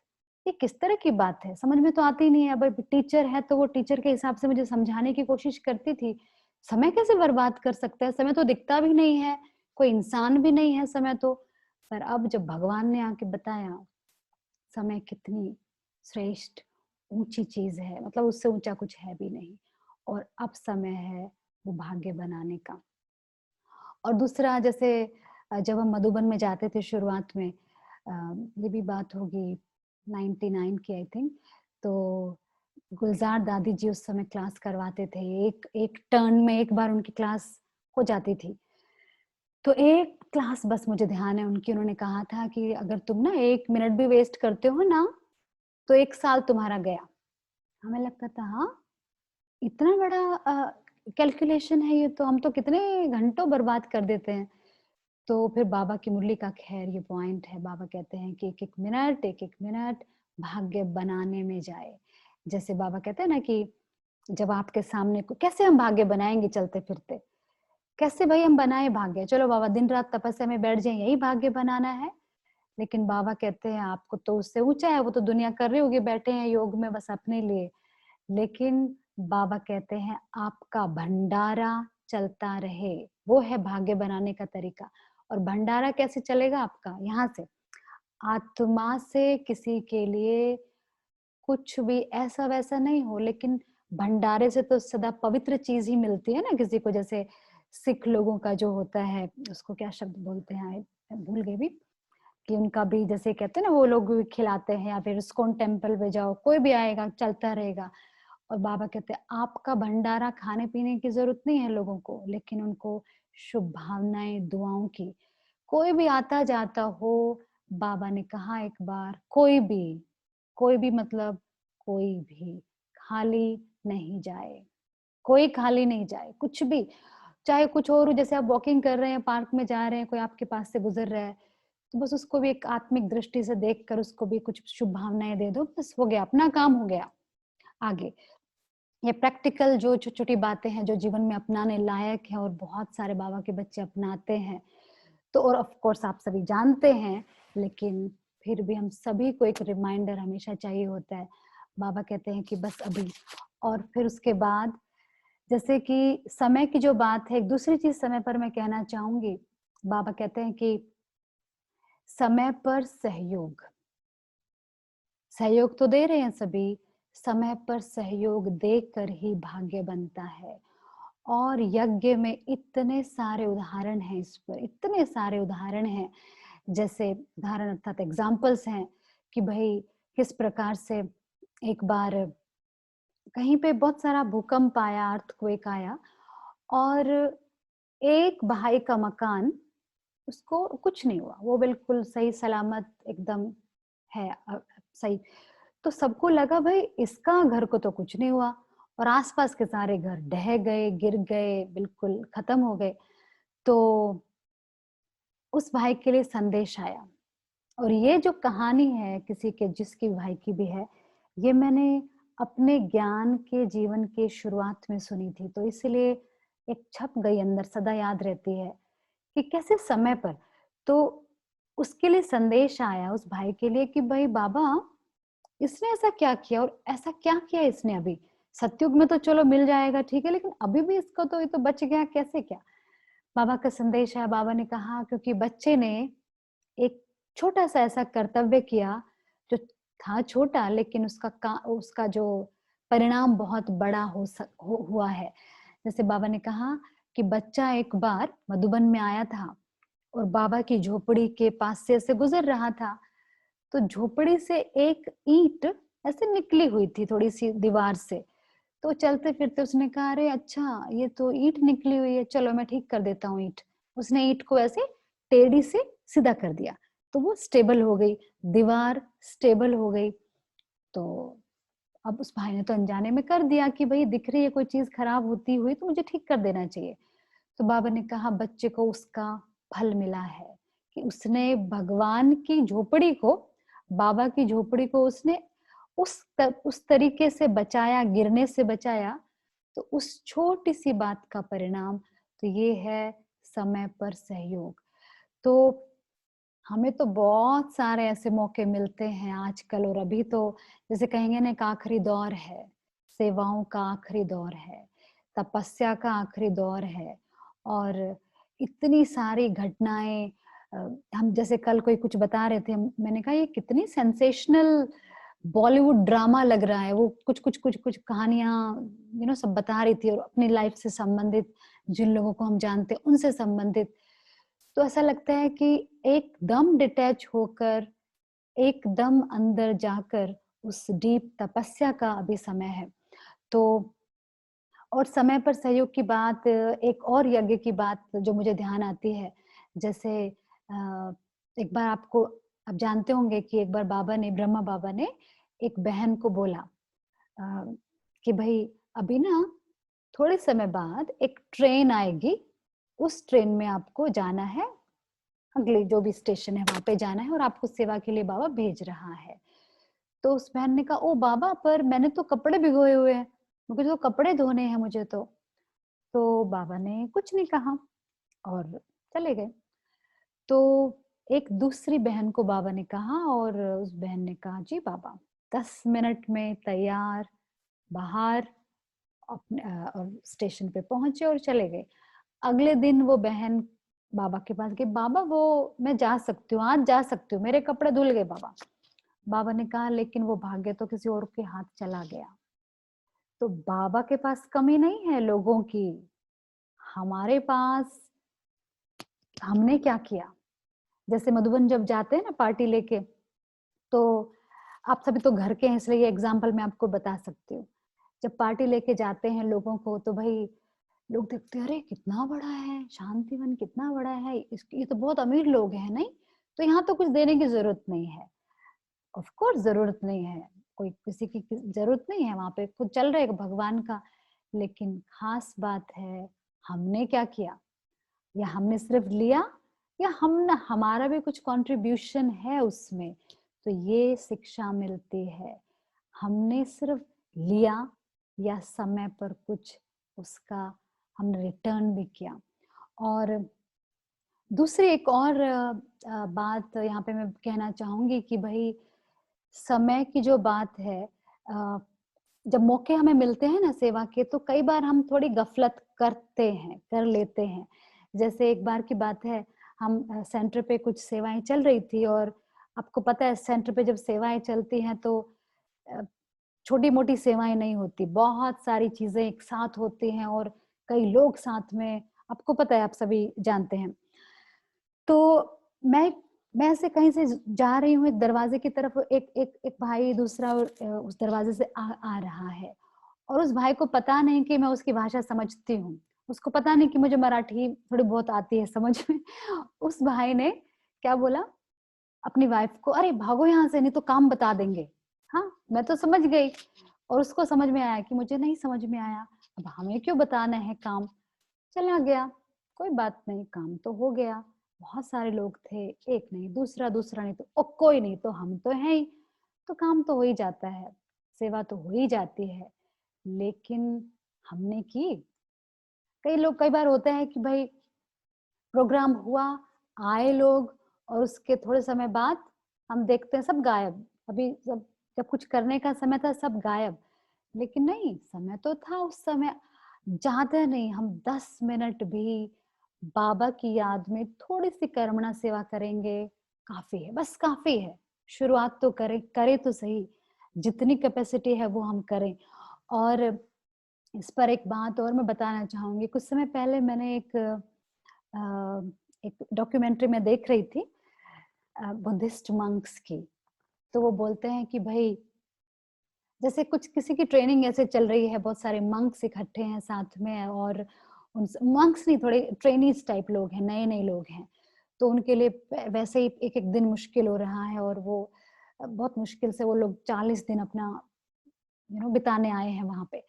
ये किस तरह की बात है, समझ में तो आती नहीं है। अब टीचर है तो वो टीचर के हिसाब से मुझे समझाने की कोशिश करती थी, समय कैसे बर्बाद कर सकता है, समय तो दिखता भी नहीं है, कोई इंसान भी नहीं है समय तो। पर अब जब भगवान ने आके बताया, समय कितनी श्रेष्ठ ऊंची चीज है, मतलब उससे ऊंचा कुछ है भी नहीं, और अब समय है वो भाग्य बनाने का। और दूसरा, जैसे जब हम मधुबन में जाते थे शुरुआत में, ये भी बात होगी 99 की आई थिंक, तो गुलजार दादी जी उस समय क्लास करवाते थे, एक एक टर्न में एक बार उनकी क्लास हो जाती थी। तो एक क्लास बस मुझे ध्यान है उनकी, उन्होंने कहा था कि अगर तुम ना 1 मिनट भी वेस्ट करते हो ना, तो 1 साल तुम्हारा गया। हमें लगता था हाँ, इतना बड़ा कैलकुलेशन है ये, तो हम तो कितने घंटों बर्बाद कर देते हैं। तो फिर बाबा की मुरली का खैर ये पॉइंट है, बाबा कहते हैं कि एक एक मिनट भाग्य बनाने में जाए। जैसे बाबा कहते हैं ना कि जब आपके सामने कैसे हम भाग्य बनाएंगे चलते फिरते, कैसे भाई हम बनाए भाग्य? चलो बाबा दिन रात तपस्या में बैठ जाए, यही भाग्य बनाना है? लेकिन बाबा कहते हैं आपको तो उससे ऊंचा है, वो तो दुनिया कर रही होगी, बैठे हैं योग में बस अपने लिए। लेकिन बाबा कहते हैं आपका भंडारा चलता रहे, वो है भाग्य बनाने का तरीका। और भंडारा कैसे चलेगा आपका? यहाँ से, आत्मा से किसी के लिए कुछ भी ऐसा वैसा नहीं हो, लेकिन भंडारे से तो सदा पवित्र चीज ही मिलती है ना किसी को। जैसे सिख लोगों का जो होता है, उसको क्या शब्द बोलते हैं, मैं भूल गई भी, कि उनका भी जैसे कहते हैं ना, वो लोग भी खिलाते हैं, या फिर इस्कॉन टेम्पल में जाओ, कोई भी आएगा चलता रहेगा। और बाबा कहते हैं आपका भंडारा खाने पीने की जरूरत नहीं है लोगों को, लेकिन उनको शुभ भावनाएं, दुआओं की। कोई भी आता जाता हो, बाबा ने कहा एक बार, कोई भी मतलब कोई भी खाली नहीं जाए, कोई खाली नहीं जाए, कुछ भी, चाहे कुछ और हो। जैसे आप वॉकिंग कर रहे हैं, पार्क में जा रहे हैं, कोई आपके पास से गुजर रहा है, तो बस उसको भी एक आत्मिक दृष्टि से देखकर उसको भी कुछ शुभ भावनाएं दे दो, बस हो गया, अपना काम हो गया। आगे ये प्रैक्टिकल जो छोटी छोटी बातें हैं जो जीवन में अपनाने लायक है, और बहुत सारे बाबा के बच्चे अपनाते हैं। तो और ऑफ कोर्स आप सभी जानते हैं, लेकिन फिर भी हम सभी को एक रिमाइंडर हमेशा चाहिए होता है। बाबा कहते हैं कि बस अभी। और फिर उसके बाद जैसे कि समय की जो बात है, एक दूसरी चीज समय पर मैं कहना चाहूंगी। बाबा कहते हैं कि समय पर सहयोग, सहयोग तो दे रहे हैं सभी, समय पर सहयोग देकर ही भाग्य बनता है। और यज्ञ में इतने सारे उदाहरण हैं, इस पर इतने सारे उदाहरण हैं। जैसे उदाहरण अर्थात एग्जाम्पल्स हैं कि भाई किस प्रकार से एक बार कहीं पे बहुत सारा भूकंप आया, अर्थक्वेक आया, और एक भाई का मकान, उसको कुछ नहीं हुआ, वो बिल्कुल सही सलामत एकदम है, सही। तो सबको लगा भाई इसका घर को तो कुछ नहीं हुआ, और आसपास के सारे घर ढह गए, गिर गए, बिल्कुल खत्म हो गए। तो उस भाई के लिए संदेश आया। और ये जो कहानी है किसी के, जिसकी भाई की भी है, ये मैंने अपने ज्ञान के जीवन के शुरुआत में सुनी थी, तो इसलिए एक छप गई अंदर, सदा याद रहती है कि कैसे समय पर। तो उसके लिए संदेश आया उस भाई के लिए कि भाई बाबा, इसने ऐसा क्या किया, और ऐसा क्या किया इसने अभी? सतयुग में तो चलो मिल जाएगा, ठीक है, लेकिन अभी भी इसको तो, ये तो बच गया, कैसे क्या? बाबा का संदेश है। बाबा ने कहा क्योंकि बच्चे ने एक छोटा सा ऐसा कर्तव्य किया जो था छोटा, लेकिन उसका जो परिणाम बहुत बड़ा हुआ है। जैसे बाबा ने कहा कि बच्चा एक बार मधुबन में आया था, और बाबा की झोपड़ी के पास से ऐसे गुजर रहा था। तो झोपड़ी से एक ईंट ऐसे निकली हुई थी थोड़ी सी दीवार से। तो चलते फिरते उसने कहा अरे अच्छा, ये तो ईंट निकली हुई है, चलो मैं ठीक कर देता हूँ ईंट। उसने ईंट को ऐसे टेढ़ी से सीधा कर दिया, तो वो स्टेबल हो गई, दीवार स्टेबल हो गई। तो अब उस भाई ने तो अनजाने में कर दिया कि भाई दिख रही है कोई चीज खराब होती हुई तो मुझे ठीक कर देना चाहिए। तो बाबा ने कहा बच्चे को उसका फल मिला है कि उसने भगवान की झोपड़ी को, बाबा की झोपड़ी को उसने उस तरीके से बचाया, गिरने से बचाया। तो उस छोटी सी बात का परिणाम तो ये है समय पर सहयोग। तो हमें तो बहुत सारे ऐसे मौके मिलते हैं आजकल, और अभी तो जैसे कहेंगे ना, एक आखिरी दौर है, सेवाओं का आखिरी दौर है, तपस्या का आखिरी दौर है। और इतनी सारी घटनाएं, हम जैसे कल कोई कुछ बता रहे थे, मैंने कहा ये कितनी सेंसेशनल बॉलीवुड ड्रामा लग रहा है। वो कुछ कुछ कुछ कुछ कहानियां सब बता रही थी, और अपनी लाइफ से संबंधित, जिन लोगों को हम जानते हैं उनसे संबंधित। तो ऐसा लगता है कि एकदम डिटैच होकर, एकदम अंदर जाकर उस डीप तपस्या का अभी समय है। तो और समय पर सहयोग की बात, एक और यज्ञ की बात जो मुझे ध्यान आती है। जैसे एक बार आपको, आप जानते होंगे कि एक बार बाबा ने, ब्रह्मा बाबा ने एक बहन को बोला कि भाई अभी ना थोड़े समय बाद एक ट्रेन आएगी, उस ट्रेन में आपको जाना है, अगले जो भी स्टेशन है वहां पे जाना है, और आपको सेवा के लिए बाबा भेज रहा है। तो उस बहन ने कहा ओ बाबा, पर मैंने तो कपड़े भिगोए हुए हैं, मुझे तो कपड़े धोने हैं मुझे तो बाबा ने कुछ नहीं कहा और चले गए। तो एक दूसरी बहन को बाबा ने कहा और उस बहन ने कहा, जी बाबा, 10 मिनट में तैयार, बाहर अपने और स्टेशन पे पहुंचे और चले गए। अगले दिन वो बहन बाबा के पास गई, बाबा वो मैं जा सकती हूँ, आज जा सकती हूँ, मेरे कपड़े धुल गए बाबा। बाबा ने कहा लेकिन वो भाग्य तो किसी और के हाथ चला गया। तो बाबा के पास कमी नहीं है लोगों की, हमारे पास हमने क्या किया। जैसे मधुबन जब जाते हैं ना पार्टी लेके, तो आप सभी तो घर के हैं इसलिए ये एग्जाम्पल मैं आपको बता सकती हूँ। जब पार्टी लेके जाते हैं लोगों को तो भाई लोग देखते हैं, अरे कितना बड़ा है शांतिवन, कितना बड़ा है, ये तो बहुत अमीर लोग हैं, नहीं तो यहाँ तो कुछ देने की जरूरत नहीं है। ऑफ कोर्स जरूरत नहीं है, कोई किसी की जरूरत नहीं है, वहां पे खुद चल रहा है भगवान का। लेकिन खास बात है हमने क्या किया, या हमने सिर्फ लिया, या हम हमारा भी कुछ कंट्रीब्यूशन है उसमें। तो ये शिक्षा मिलती है, हमने सिर्फ लिया या समय पर कुछ उसका हमने रिटर्न भी किया। और दूसरी एक और बात यहाँ पे मैं कहना चाहूंगी कि भाई समय की जो बात है, जब मौके हमें मिलते हैं ना सेवा के, तो कई बार हम थोड़ी गफलत करते हैं, कर लेते हैं। जैसे एक बार की बात है, हम सेंटर पे कुछ सेवाएं चल रही थी, और आपको पता है सेंटर पे जब सेवाएं चलती हैं तो छोटी मोटी सेवाएं नहीं होती, बहुत सारी चीजें एक साथ होती हैं और कई लोग साथ में, आपको पता है, आप सभी जानते हैं। तो मैं ऐसे कहीं से जा रही हूँ एक दरवाजे की तरफ, एक एक एक भाई दूसरा उस दरवाजे से आ रहा है, और उस भाई को पता नहीं कि मैं उसकी भाषा समझती हूँ, उसको पता नहीं कि मुझे मराठी थोड़ी बहुत आती है समझ में। उस भाई ने क्या बोला अपनी वाइफ को, अरे भागो यहाँ से नहीं तो काम बता देंगे। हाँ, मैं तो समझ गई, और उसको समझ में आया कि मुझे नहीं समझ में आया, अब हमें क्यों बताना है काम। चला गया, कोई बात नहीं, काम तो हो गया। बहुत सारे लोग थे, एक नहीं दूसरा, दूसरा नहीं तो ओ कोई नहीं तो हम तो है ही, तो काम तो हो ही जाता है, सेवा तो हो ही जाती है। लेकिन हमने की, कई लोग कई बार होता है कि भाई प्रोग्राम हुआ, आए लोग, और उसके थोड़े समय बाद हम देखते हैं सब गायब। अभी सब जब कुछ करने का समय था सब गायब। लेकिन नहीं, समय तो था उस समय, ज्यादा नहीं, हम 10 मिनट भी बाबा की याद में थोड़ी सी कर्मणा सेवा करेंगे, काफी है, बस काफी है। शुरुआत तो करें तो सही, जितनी कैपेसिटी है वो हम करें। और इस पर एक बात और मैं बताना चाहूंगी, कुछ समय पहले मैंने एक डॉक्यूमेंट्री में देख रही थी बुद्धिस्ट मंक्स की। तो वो बोलते हैं कि भाई जैसे कुछ किसी की ट्रेनिंग ऐसे चल रही है, बहुत सारे मंक्स इकट्ठे हैं साथ में, और उन मंक्स नहीं, थोड़े ट्रेनीज टाइप लोग हैं, नए नए लोग हैं, तो उनके लिए वैसे ही एक एक दिन मुश्किल हो रहा है, और वो बहुत मुश्किल से वो लोग 40 दिन अपना बिताने आए हैं वहां पे।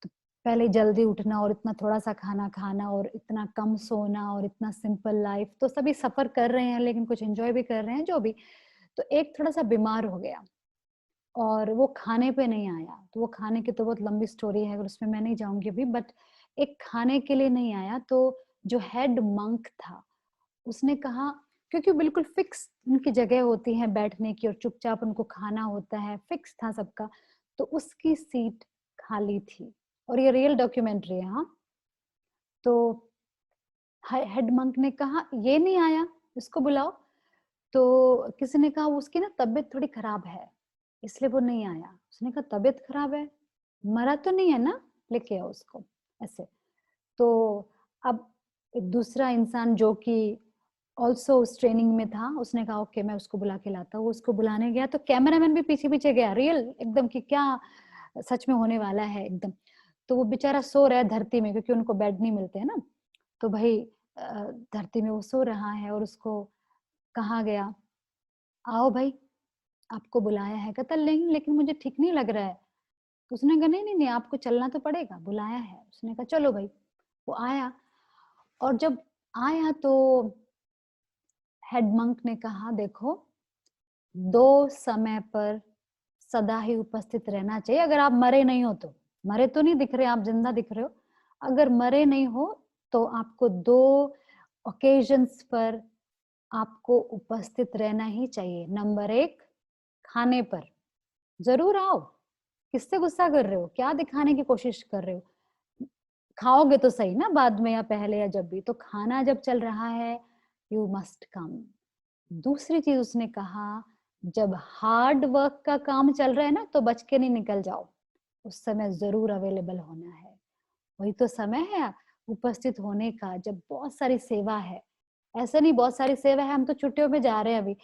तो पहले जल्दी उठना और इतना थोड़ा सा खाना खाना और इतना कम सोना और इतना सिंपल लाइफ, तो सभी सफर कर रहे हैं लेकिन कुछ एंजॉय भी कर रहे हैं जो भी। तो एक थोड़ा सा बीमार हो गया और वो खाने पे नहीं आया, तो वो खाने की तो बहुत लंबी स्टोरी है, अगर उसमें मैं नहीं जाऊंगी अभी, बट एक खाने के लिए नहीं आया। तो जो हेड मंक था उसने कहा, क्योंकि बिल्कुल फिक्स उनकी जगह होती है बैठने की और चुपचाप उनको खाना होता है, फिक्स था सबका, तो उसकी सीट खाली थी। और ये रियल डॉक्यूमेंट्री है, हाँ। तो हेड मंक ने कहा ये नहीं आया, इसको बुलाओ। तो किसी ने कहा उसकी ना तबीयत थोड़ी खराब है इसलिए वो नहीं आया। उसने कहा तबीयत खराब है, मरा तो नहीं है ना, लेके आओ उसको, ऐसे। तो अब एक दूसरा इंसान जो कि ऑल्सो उस ट्रेनिंग में था, उसने कहा ओके मैं उसको बुला के लाता हूँ। उसको बुलाने गया तो कैमरामैन भी पीछे पीछे गया, रियल एकदम कि क्या सच में होने वाला है एकदम। तो वो बेचारा सो रहा है धरती में, क्योंकि उनको बेड नहीं मिलते हैं ना, तो भाई धरती में वो सो रहा है, और उसको कहा गया आओ भाई, आपको बुलाया है। कहता नहीं लेकिन मुझे ठीक नहीं लग रहा है। तो उसने कहा नहीं नहीं नहीं, आपको चलना तो पड़ेगा, बुलाया है। उसने कहा चलो भाई। वो आया, और जब आया तो हेड मंक ने कहा देखो, दो समय पर सदा ही उपस्थित रहना चाहिए। अगर आप मरे नहीं हो तो, मरे तो नहीं दिख रहे, आप जिंदा दिख रहे हो, अगर मरे नहीं हो तो आपको दो ओकेजन्स पर आपको उपस्थित रहना ही चाहिए। नंबर 1 खाने पर, ज़रूर आओ। किससे गुस्सा कर रहे हो? क्या दिखाने की कोशिश कर रहे हो? खाओगे तो सही ना बाद में या पहले या जब भी। तो खाना जब चल रहा है, यू मस्ट कम। दूसरी चीज़ उसने कहा, जब हार्ड वर्क का काम चल रहा है ना, तो बच के नहीं निकल जाओ। उस समय ज़रूर अवेलेबल होना है। वही तो समय है उपस्थित होने का, जब बहुत सारी सेवा है। ऐसा नहीं बहुत सारी सेवा है, हम तो छुट्टियों में जा रहे हैं अभी।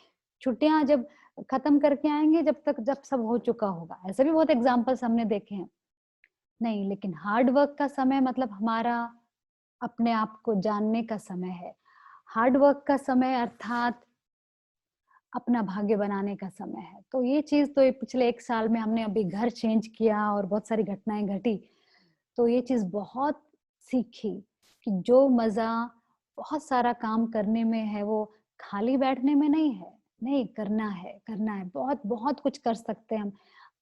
छुट्टियाँ जब खत्म करके आएँगे जब सब हो चुका होगा। ऐसे भी बहुत एग्ज़ाम्पल्स हमने देखे हैं। नहीं, लेकिन हार्ड वर्क का समय मतलब हमारा अपने आप को जानने का समय है। हार्ड वर्क का समय अर्थात अपना भाग्य बनाने का समय है। तो ये चीज़ तो ये पिछले 1 साल में हमने अभी घर चेंज किया और बहुत सारी घटनाएँ घटी। तो ये चीज़ बहुत सीखी कि जो मज़ा बहुत सारा काम करने में है, वो खाली बैठने में नहीं है। नहीं, करना है, करना है। बहुत कुछ कर सकते हैं हम।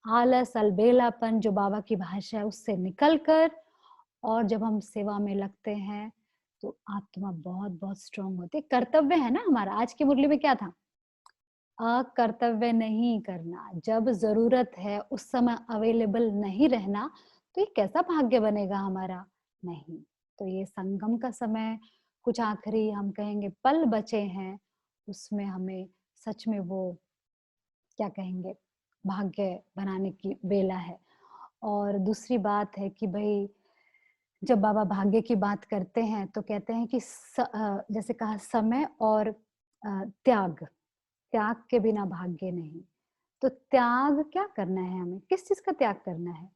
आलस, अलबेलापन जो बाबा की भाषा है उससे निकल कर और जब हम सेवा में लगते हैं, तो आत्मा बहुत स्ट्रॉन्ग होती है। कर्तव्य है ना हमारा। आज की मुरली में क्या था? अकर्तव्य नहीं करना। जब ज़रूरत है उस समय अवेलेबल नहीं रहना, तो ये कैसा भाग्य बनेगा हमारा? नहीं। तो ये संगम का समय कुछ आखिरी हम कहेंगे पल बचे हैं, उसमें हमें सच में वो क्या कहेंगे भाग्य बनाने की बेला है। और दूसरी बात है कि भई जब बाबा भाग्य की बात करते हैं तो कहते हैं कि जैसे कहा समय और त्याग, त्याग के बिना भाग्य नहीं। तो त्याग क्या करना है हमें? किस चीज़ का त्याग करना है?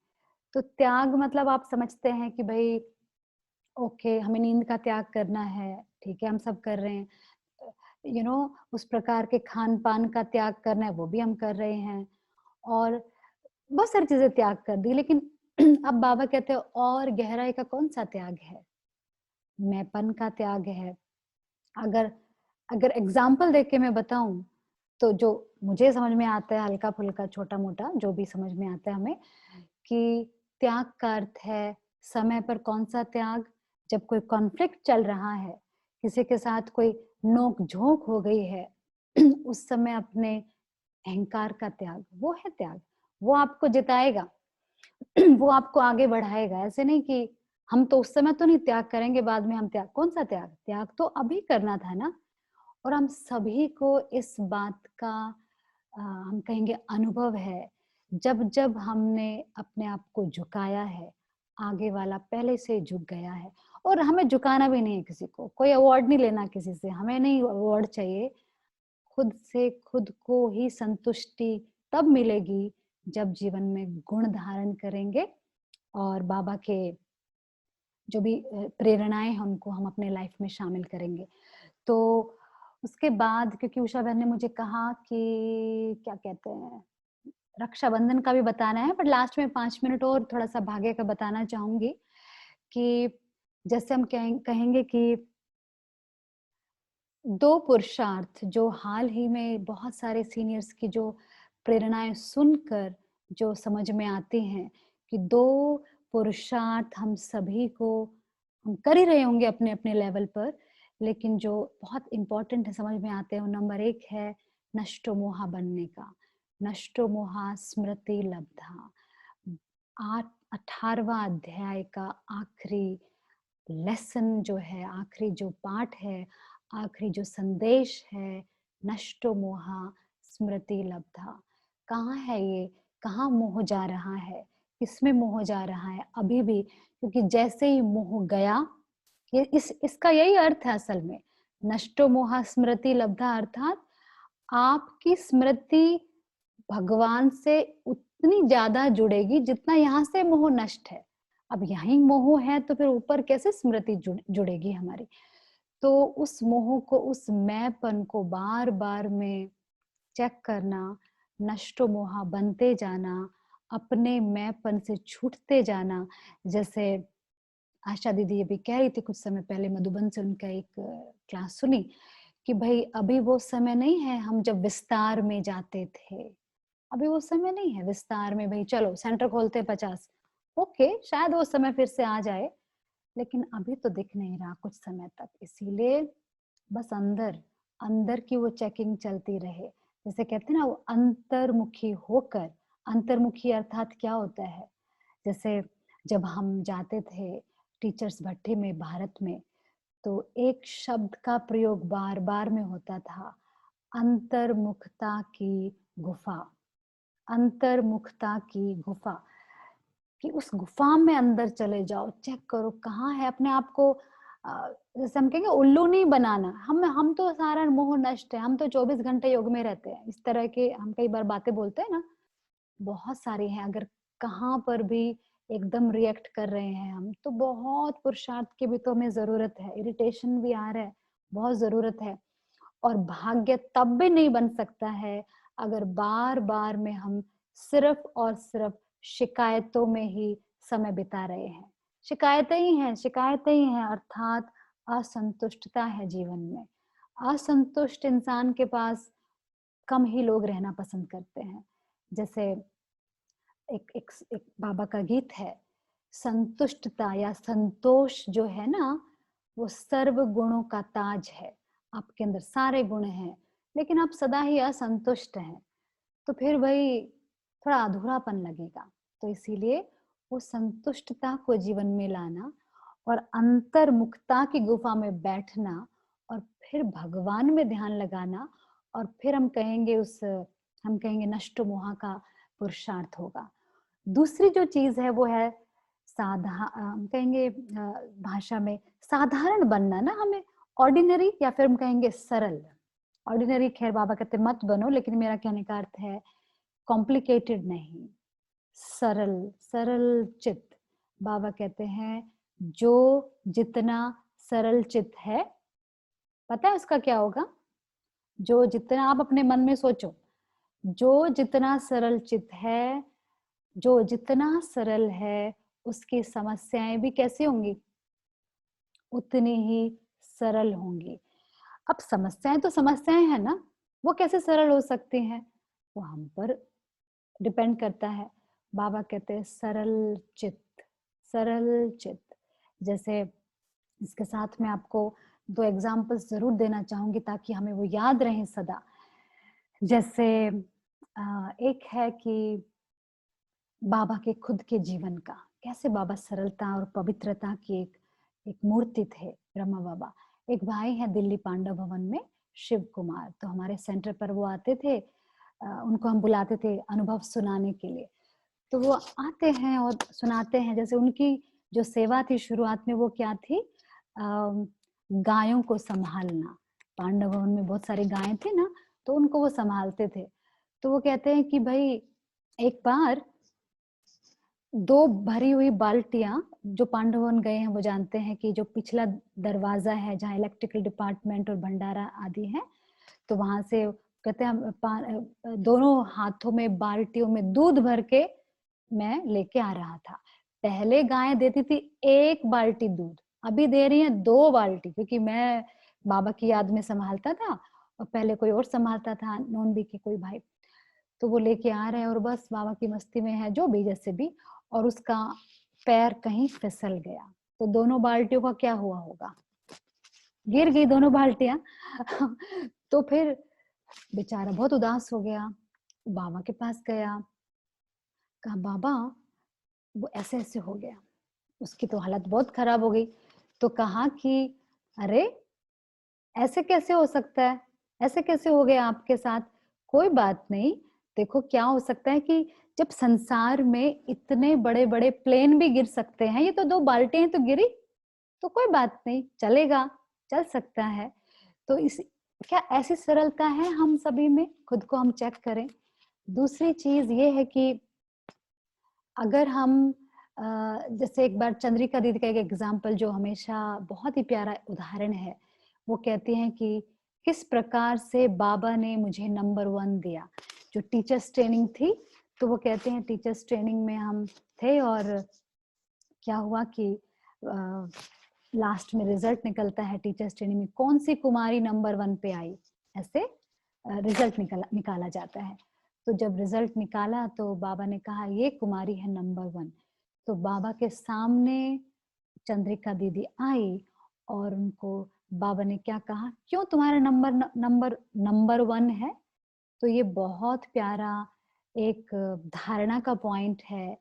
तो त्याग मतलब आप समझते हैं कि भई ओके हमें नींद का त्याग करना है, ठीक है हम सब कर रहे हैं। उस प्रकार के खान-पान का त्याग करना है, वो भी हम कर रहे हैं। और बहुत सारी चीज़ें त्याग कर दी लेकिन अब बाबा कहते हैं और गहराई का कौन-सा त्याग है? मैंपन का त्याग है। अगर अगर एग्ज़ाम्पल देके मैं बताऊँ, तो जो मुझे समझ में आता है हल्का-फुल्का, छोटा-मोटा जो भी समझ में आता है हमें, कि त्याग का अर्थ है समय पर कौन-सा त्याग? जब कोई कॉन्फ्लिक्ट चल रहा है, किसी के साथ कोई नोक-झोंक हो गई है, उस समय अपने अहंकार का त्याग, वो है त्याग। वो आपको जिताएगा। वो आपको आगे बढ़ाएगा। ऐसे नहीं कि हम तो उस समय तो नहीं त्याग करेंगे, बाद में हम त्याग कौन-सा त्याग? त्याग तो अभी करना था ना। और हम सभी को इस बात का हम कहेंगे अनुभव है। जब-जब हमने अपने आप को झुकाया है, आगे वाला पहले से झुक गया है और हमें झुकाना भी नहीं है किसी को। कोई अवार्ड नहीं लेना किसी से, हमें नहीं अवार्ड चाहिए। खुद से खुद को ही संतुष्टि तब मिलेगी जब जीवन में गुण धारण करेंगे और बाबा के जो भी प्रेरणाएँ हैं उनको हम अपने लाइफ में शामिल करेंगे। तो उसके बाद क्योंकि उषा बहन ने मुझे कहा कि क्या कहते हैं, रक्षाबंधन का भी बताना है पर लास्ट में 5 मिनट और थोड़ा-सा भाग्य का बताना चाहूँगी कि जैसे हम कहेंगे कि 2 पुरुषार्थ जो हाल ही में बहुत सारे सीनियर्स की जो प्रेरणाएँ सुनकर जो समझ में आती हैं कि 2 पुरुषार्थ हम सभी को हम कर ही रहे होंगे अपने-अपने लेवल पर, लेकिन जो बहुत इम्पोर्टेंट है समझ में आते हैं वो नंबर 1 है नष्टो मोहा बनने का। नष्टो मोहा स्मृति लब्धा। 18वाँ अध्याय का आखिरी लेसन जो है, आखिरी जो पाठ है, आखिरी जो संदेश है, नष्टो मोहा स्मृति लब्धा। कहाँ है ये? कहाँ मोह जा रहा है? किसमें मोह जा रहा है अभी भी? क्योंकि जैसे ही मोह गया, ये इसका यही अर्थ है असल में। नष्टो मोहा स्मृति लब्धा अर्थात आपकी स्मृति भगवान से उतनी ज़्यादा जुड़ेगी जितना यहाँ से मोह नष्ट है। अब यहीं मोह है तो फिर ऊपर कैसे स्मृति जुड़ेगी हमारी? तो उस मोह को, उस मैंपन को बार-बार में चेक करना, नष्टो मोहा बनते जाना, अपने मैंपन से छूटते जाना। जैसे आशा दीदी अभी कह रही थी कुछ समय पहले मधुबन से उनका एक क्लास सुनी कि भई अभी वो समय नहीं है हम जब विस्तार में जाते थे। अभी वो समय नहीं है विस्तार में भई चलो सेंटर खोलते हैं 50। ओके, शायद वो समय फिर से आ जाए, लेकिन अभी तो दिख नहीं रहा कुछ समय तक। इसीलिए बस अंदर अंदर की वो चेकिंग चलती रहे। जैसे कहते हैं ना, वो अंतर्मुखी होकर, अंतर्मुखी अर्थात क्या होता है? जैसे जब हम जाते थे टीचर्स भट्टी में भारत में, तो एक शब्द का प्रयोग बार-बार में होता था, अंतर्मुखता की गुफा, अंतर्मुखता की गुफा। कि उस गुफा में अंदर चले जाओ, चेक करो कहाँ है अपने आप को। जैसे हम कहेंगे उल्लू नहीं बनाना, हम तो सारा मोह नष्ट है, हम तो 24 घंटे योग में रहते हैं, इस तरह के हम कई बार बातें बोलते हैं ना, बहुत सारी हैं। अगर कहाँ पर भी एकदम रिएक्ट कर रहे हैं हम, तो बहुत पुरुषार्थ की भी तो हमें जरूरत है, इरिटेशन भी आ रहा है, बहुत जरूरत है। और भाग्य तब भी नहीं बन सकता है अगर बार बार में हम सिर्फ और सिर्फ शिकायतों में ही समय बिता रहे हैं। शिकायतें ही हैं, शिकायतें ही हैं, अर्थात असंतुष्टता है जीवन में। असंतुष्ट इंसान के पास कम ही लोग रहना पसंद करते हैं। जैसे एक बाबा का गीत है, संतुष्टता या संतोष जो है ना, वो सर्व गुणों का ताज है। आपके अंदर सारे गुण हैं, लेकिन आप सदा ही असंतुष्ट हैं, तो फिर वही थोड़ा अधूरापन लगेगा। तो इसीलिए वो संतुष्टता को जीवन में लाना और अंतर्मुखता की गुफा में बैठना और फिर भगवान में ध्यान लगाना, और फिर हम कहेंगे नष्ट मोह का पुरुषार्थ होगा। दूसरी जो चीज है वो है हम कहेंगे भाषा में साधारण बनना ना हमें, ऑर्डिनरी, या फिर हम कहेंगे सरल। ऑर्डिनरी खैर बाबा कहते मत बनो, लेकिन मेरा कहने का अर्थ है कॉम्प्लिकेटेड नहीं, सरल, सरल चित्त। बाबा कहते हैं जो जितना सरल चित्त है, पता है उसका क्या होगा? जो जितना आप अपने मन में सोचो, जो जितना सरल चित्त है, जो जितना सरल है, उसकी समस्याएं भी कैसी होंगी? उतनी ही सरल होंगी। अब समस्याएं तो समस्याएं हैं ना, वो कैसे सरल हो सकती हैं? वो हम पर डिपेंड करता है। बाबा कहते हैं सरल चित्त, सरल चित्त। जैसे इसके साथ में आपको 2 एग्जांपल्स जरूर देना चाहूंगी ताकि हमें वो याद रहे सदा। जैसे एक है कि बाबा के खुद के जीवन का, कैसे बाबा सरलता और पवित्रता की एक मूर्ति थे ब्रह्मा बाबा। एक भाई है दिल्ली पांडव भवन में, शिव कुमार, तो हमारे सेंटर पर वो आते थे। उनको हम बुलाते थे अनुभव सुनाने के लिए। तो वो आते हैं और सुनाते हैं। जैसे उनकी जो सेवा थी शुरुआत में, वो क्या थी? गायों को संभालना। पांडव भवन में बहुत सारी गायें थी ना, तो उनको वो संभालते थे। तो वो कहते हैं कि भाई एक बार 2 भरी हुई बाल्टियां, जो पांडव भवन गए हैं वो जानते हैं कि जो पिछला दरवाजा है जहाँ इलेक्ट्रिकल डिपार्टमेंट और भंडारा आदि है, तो वहां से कहते हैं दोनों हाथों में बाल्टियों में दूध भर के मैं लेके आ रहा था। पहले गाय देती थी 1 बाल्टी दूध, अभी दे रही है 2 बाल्टी, क्योंकि मैं बाबा की याद में संभालता था और पहले कोई और संभालता था, नॉन के कोई भाई। तो वो लेके आ रहे हैं और बस बाबा की मस्ती में है, जो भी जैसे भी, और उसका पैर कहीं फिसल गया, तो दोनों बाल्टियों का क्या हुआ होगा? गिर गई दोनों बाल्टियां। तो फिर बेचारा बहुत उदास हो गया, बाबा के पास गया, कहा बाबा वो ऐसे ऐसे हो गया। उसकी तो हालत बहुत खराब हो गई। तो कहा कि अरे ऐसे कैसे हो सकता है, ऐसे कैसे हो गया आपके साथ? कोई बात नहीं, देखो क्या हो सकता है कि जब संसार में इतने बड़े बड़े प्लेन भी गिर सकते हैं, ये तो 2 बाल्टियां तो गिरी, तो कोई बात नहीं, चलेगा, चल सकता है। तो इस क्या ऐसी सरलता है हम सभी में? खुद को हम चेक करें। दूसरी चीज ये है कि अगर हम जैसे एक बार चंद्रिका दीदी का एक एग्जाम्पल जो हमेशा बहुत ही प्यारा उदाहरण है, वो कहती हैं कि किस प्रकार से बाबा ने मुझे नंबर 1 दिया। जो टीचर्स ट्रेनिंग थी, तो वो कहते हैं टीचर्स ट्रेनिंग में हम थे और क्या हुआ कि लास्ट में रिजल्ट निकलता है टीचर्स ट्रेनिंग में, कौन सी कुमारी नंबर 1 पे आई, ऐसे रिजल्ट निकाला जाता है। तो जब रिजल्ट निकाला तो बाबा ने कहा ये कुमारी है नंबर 1। तो बाबा के सामने चंद्रिका दीदी आई और उनको बाबा ने क्या कहा, क्यों तुम्हारा नंबर नंबर नंबर 1 है? तो ये बहुत प्यारा एक धारणा का पॉइंट है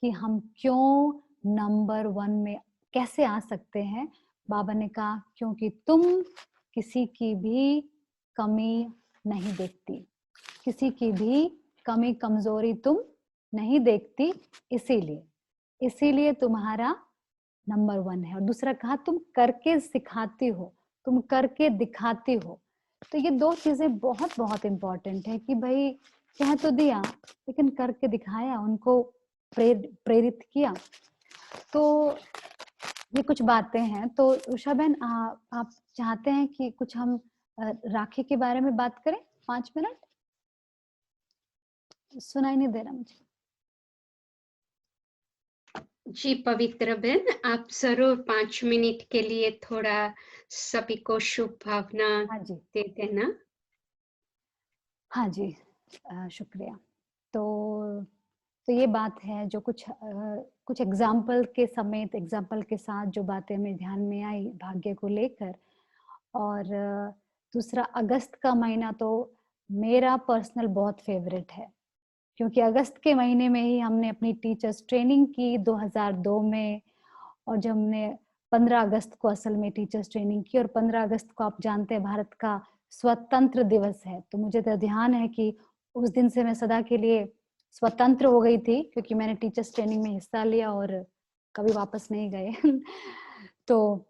कि हम क्यों नंबर 1 में कैसे आ सकते हैं। बाबा ने कहा क्योंकि तुम किसी की भी कमी नहीं देखती, किसी की भी कमी कमजोरी तुम नहीं देखती, इसीलिए इसीलिए तुम्हारा नंबर 1 है। और दूसरा कहा तुम करके सिखाती हो, तुम करके दिखाती हो। तो ये 2 चीजें बहुत बहुत इम्पोर्टेंट है कि भाई कह तो दिया लेकिन करके दिखाया, उनको प्रेरित किया। तो ये कुछ बातें हैं। तो उषा बहन, आप चाहते हैं कि कुछ हम राखी के बारे में बात करें 5 मिनट? सुनाई नहीं दे रहा मुझे। जी पवित्र बहन, आप जरूर 5 मिनट के लिए थोड़ा सभी को शुभ भावना हाँ जी, दे देना। हाँ जी, शुक्रिया। तो ये बात है जो कुछ एग्जाम्पल के समेत, एग्जाम्पल के साथ जो बातें हमें ध्यान में आई भाग्य को लेकर। और दूसरा, अगस्त का महीना तो मेरा पर्सनल बहुत फेवरेट है, क्योंकि अगस्त के महीने में ही हमने अपनी टीचर्स ट्रेनिंग की 2002 में। और जब हमने 15 अगस्त को असल में टीचर्स ट्रेनिंग की, और 15 अगस्त को आप जानते हैं भारत का स्वतंत्र दिवस है। तो मुझे तो ध्यान है कि उस दिन से मैं सदा के लिए स्वतंत्र हो गई थी, क्योंकि मैंने टीचर्स ट्रेनिंग में हिस्सा लिया और कभी वापस नहीं गए। तो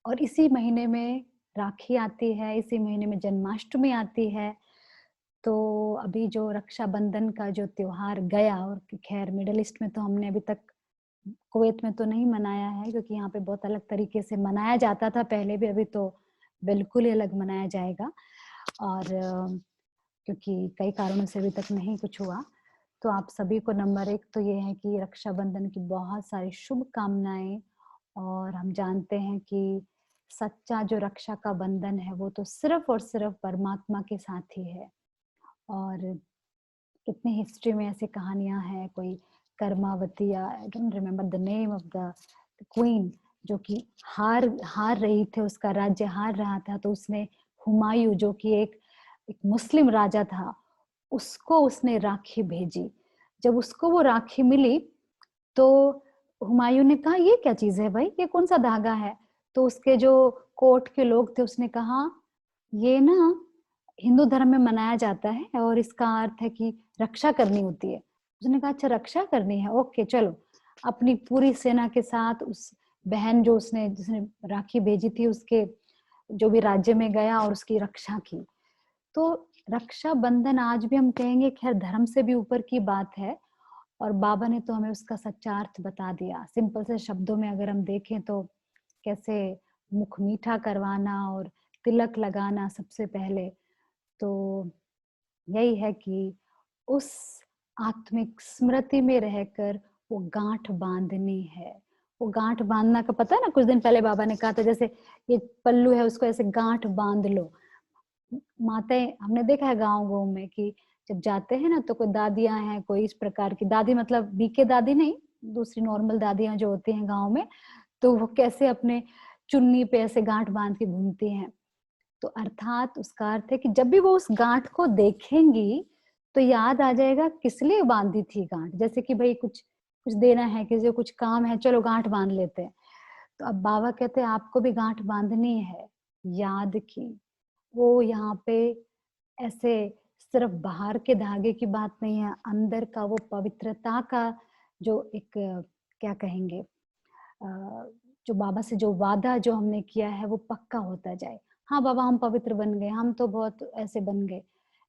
और इसी महीने में राखी आती है, इसी महीने में जन्माष्टमी आती है। तो अभी जो रक्षाबंधन का जो त्योहार गया, और खैर मिडल ईस्ट में तो हमने अभी तक, कुवैत में तो नहीं मनाया है, क्योंकि यहाँ पे बहुत अलग तरीके से मनाया जाता था पहले भी, अभी तो बिल्कुल ही अलग मनाया जाएगा। और क्योंकि कई कारणों से अभी तक नहीं कुछ हुआ। तो आप सभी को नंबर 1 तो ये है कि रक्षाबंधन की बहुत सारी शुभकामनाएं। और हम जानते हैं कि सच्चा जो रक्षा का बंधन है वो तो सिर्फ और सिर्फ परमात्मा के साथ ही है। और कितनी हिस्ट्री में ऐसी कहानियां हैं, कोई कर्मावती, या I don't remember the name of the queen, जो कि हार हार रही थी, उसका राज्य हार रहा था। तो उसने हुमायूं, जो कि एक मुस्लिम राजा था, उसको उसने राखी भेजी। जब उसको वो राखी मिली तो हुमायूं ने कहा ये क्या चीज है भाई, ये कौन सा धागा है? तो उसके जो कोर्ट के लोग थे उसने कहा ये ना हिंदू धर्म में मनाया जाता है और इसका अर्थ है कि रक्षा करनी होती है। उसने कहा अच्छा रक्षा करनी है, ओके चलो। अपनी पूरी सेना के साथ उस बहन जो उसने जिसने राखी भेजी थी उसके जो भी राज्य में गया और उसकी रक्षा की। तो रक्षा बंधन आज भी हम कहेंगे खैर धर्म से भी ऊपर की बात है। और बाबा ने तो हमें उसका सच्चा अर्थ बता दिया सिंपल से शब्दों में। अगर हम देखें तो कैसे मुख मीठा करवाना और तिलक लगाना सबसे पहले, तो यही है कि उस आत्मिक स्मृति में रहकर वो गांठ बांधनी है। वो गांठ बांधना का पता है ना, कुछ दिन पहले बाबा ने कहा था जैसे ये पल्लू है उसको ऐसे गांठ बांध लो। माताएं हमने देखा है गांव गांव में कि जब जाते हैं ना तो कोई दादियां हैं, कोई इस प्रकार की दादी, मतलब बीके दादी नहीं, दूसरी नॉर्मल दादियां जो होती हैं गांव में, तो वो कैसे अपने चुन्नी पे ऐसे गांठ बांध के घूमती हैं। तो अर्थात उसका अर्थ है कि जब भी वो उस गांठ को देखेंगी तो याद आ जाएगा किस लिए बांधी थी गांठ। जैसे कि भाई कुछ कुछ देना है, किसी को कुछ काम है, चलो गांठ बांध लेते हैं। तो अब बाबा कहते हैं आपको भी गांठ बांधनी है याद की। वो यहाँ पे ऐसे सिर्फ बाहर के धागे की बात नहीं है, अंदर का वो पवित्रता का जो एक क्या कहेंगे, जो बाबा से जो वादा जो हमने किया है वो पक्का होता जाए। हाँ बाबा हम पवित्र बन गए, हम तो बहुत ऐसे बन गए,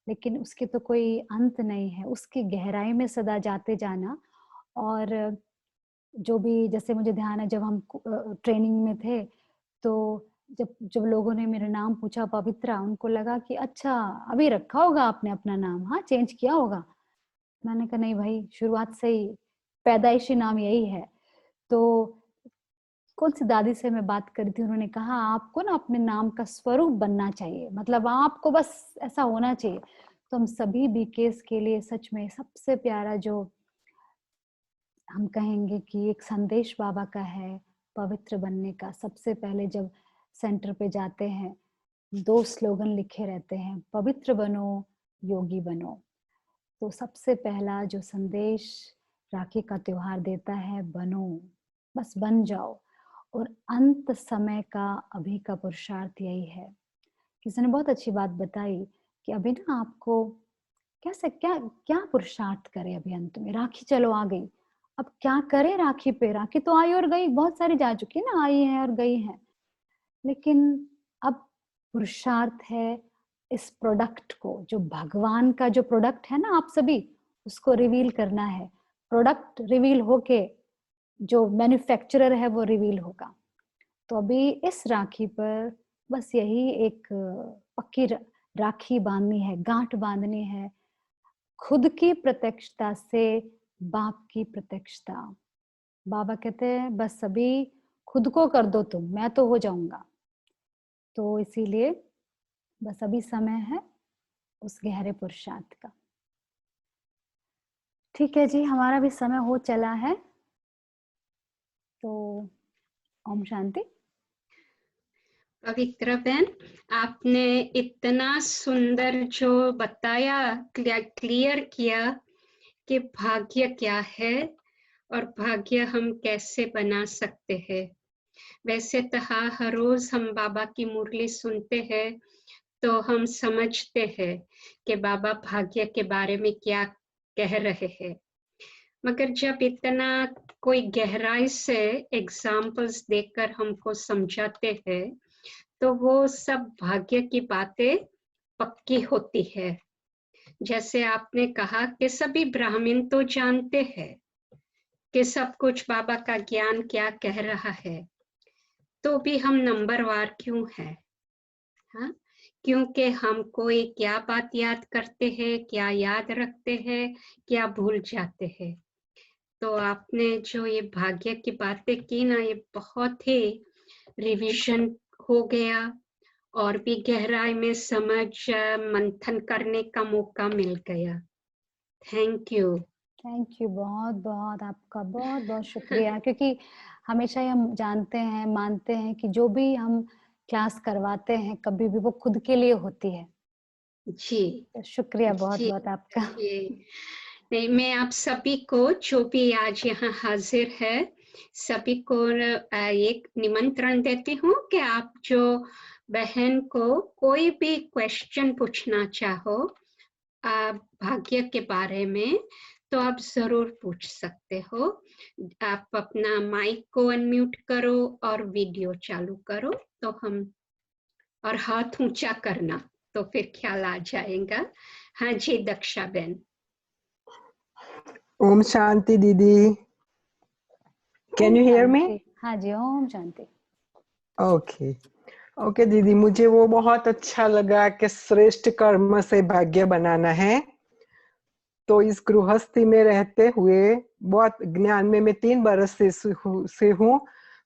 लेकिन उसकी तो कोई अंत नहीं है, उसकी गहराई में सदा जाते जाना। और जो भी जैसे मुझे ध्यान है जब हम ट्रेनिंग में थे, तो जब जब लोगों ने मेरा नाम पूछा पवित्रा, उनको लगा कि अच्छा अभी रखा होगा आपने अपना नाम, हाँ चेंज किया होगा। मैंने कहा नहीं भाई, शुरुआत से ही पैदाइशी नाम यही है। तो कौन सी दादी से मैं बात करी थी, उन्होंने कहा आपको ना अपने नाम का स्वरूप बनना चाहिए, मतलब आपको बस ऐसा होना चाहिए। तो हम सभी बीकेस के लिए सच में सबसे प्यारा जो हम कहेंगे कि एक संदेश बाबा का है पवित्र बनने का। सबसे पहले जब सेंटर पे जाते हैं, 2 स्लोगन लिखे रहते हैं, पवित्र बनो, योगी बनो। तो सबसे पहला जो संदेश राखी का त्योहार देता है, बनो, बस बन जाओ। और अंत समय का अभी का पुरुषार्थ यही है। किसी ने बहुत अच्छी बात बताई कि अभी ना आपको कैसे क्या क्या पुरुषार्थ करें अभी अंत में, राखी चलो आ गई, अब क्या करें राखी पे, राखी तो आई और गई, बहुत सारी जा चुकी है ना, आई है और गई है। लेकिन अब पुरुषार्थ है इस प्रोडक्ट को, जो भगवान का जो प्रोडक्ट है ना आप सभी, उसको रिवील करना है। प्रोडक्ट रिवील होके जो मैन्युफैक्चरर है वो रिवील होगा। तो अभी इस राखी पर बस यही एक पक्की राखी बांधनी है, गांठ बांधनी है, खुद की प्रत्यक्षता से बाप की प्रत्यक्षता। बाबा कहते हैं बस अभी खुद को कर दो तुम, मैं तो हो जाऊंगा। तो इसीलिए बस अभी समय है उस गहरे पुरुषार्थ का। ठीक है जी, हमारा भी समय हो चला है, तो ओम शांति। पवित्र बहन, आपने इतना सुंदर जो बताया, क्लियर किया कि भाग्य क्या है और भाग्य हम कैसे बना सकते हैं। वैसे तो हर रोज हम बाबा की मुरली सुनते हैं तो हम समझते हैं कि बाबा भाग्य के बारे में क्या कह रहे हैं, मगर जब इतना कोई गहराई से एग्जाम्पल्स देकर हमको समझाते हैं तो वो सब भाग्य की बातें पक्की होती है। जैसे आपने कहा कि सभी ब्राह्मण तो जानते हैं कि सब कुछ बाबा का ज्ञान क्या कह रहा है, तो भी हम नंबरवार क्यों है? हाँ, क्योंकि हम कोई क्या बात याद करते हैं, क्या याद रखते हैं, क्या भूल जाते हैं। तो आपने जो ये भाग्य की बातें की ना, ये बहुत ही रिवीजन हो गया और भी गहराई में समझ मंथन करने का मौका मिल गया। Thank you. थैंक यू, बहुत बहुत आपका बहुत बहुत शुक्रिया। क्योंकि हमेशा ही हम जानते हैं, मानते हैं कि जो भी हम क्लास करवाते हैं कभी भी वो खुद के लिए होती है। जी तो शुक्रिया बहुत जी बहुत आपका। जी। नहीं, मैं आप सभी को जो भी आज यहाँ हाजिर है सभी को एक निमंत्रण देती हूँ कि आप जो बहन को कोई भी क्वेश्चन पूछना चाहो भाग्य के बारे में, तो आप जरूर पूछ सकते हो। आप अपना माइक को अनम्यूट करो और वीडियो चालू करो तो हम, और हाथ ऊंचा करना तो फिर ख्याल आ जाएगा। हाँ जी दक्षा बहन। ओम शांति दीदी, कैन यू हियर मी? हाँ जी, ओम शांति। ओके ओके दीदी, मुझे वो बहुत अच्छा लगा कि श्रेष्ठ कर्म से भाग्य बनाना है। तो इस गृहस्थी में रहते हुए बहुत ज्ञान में मैं 3 बरस से हूँ।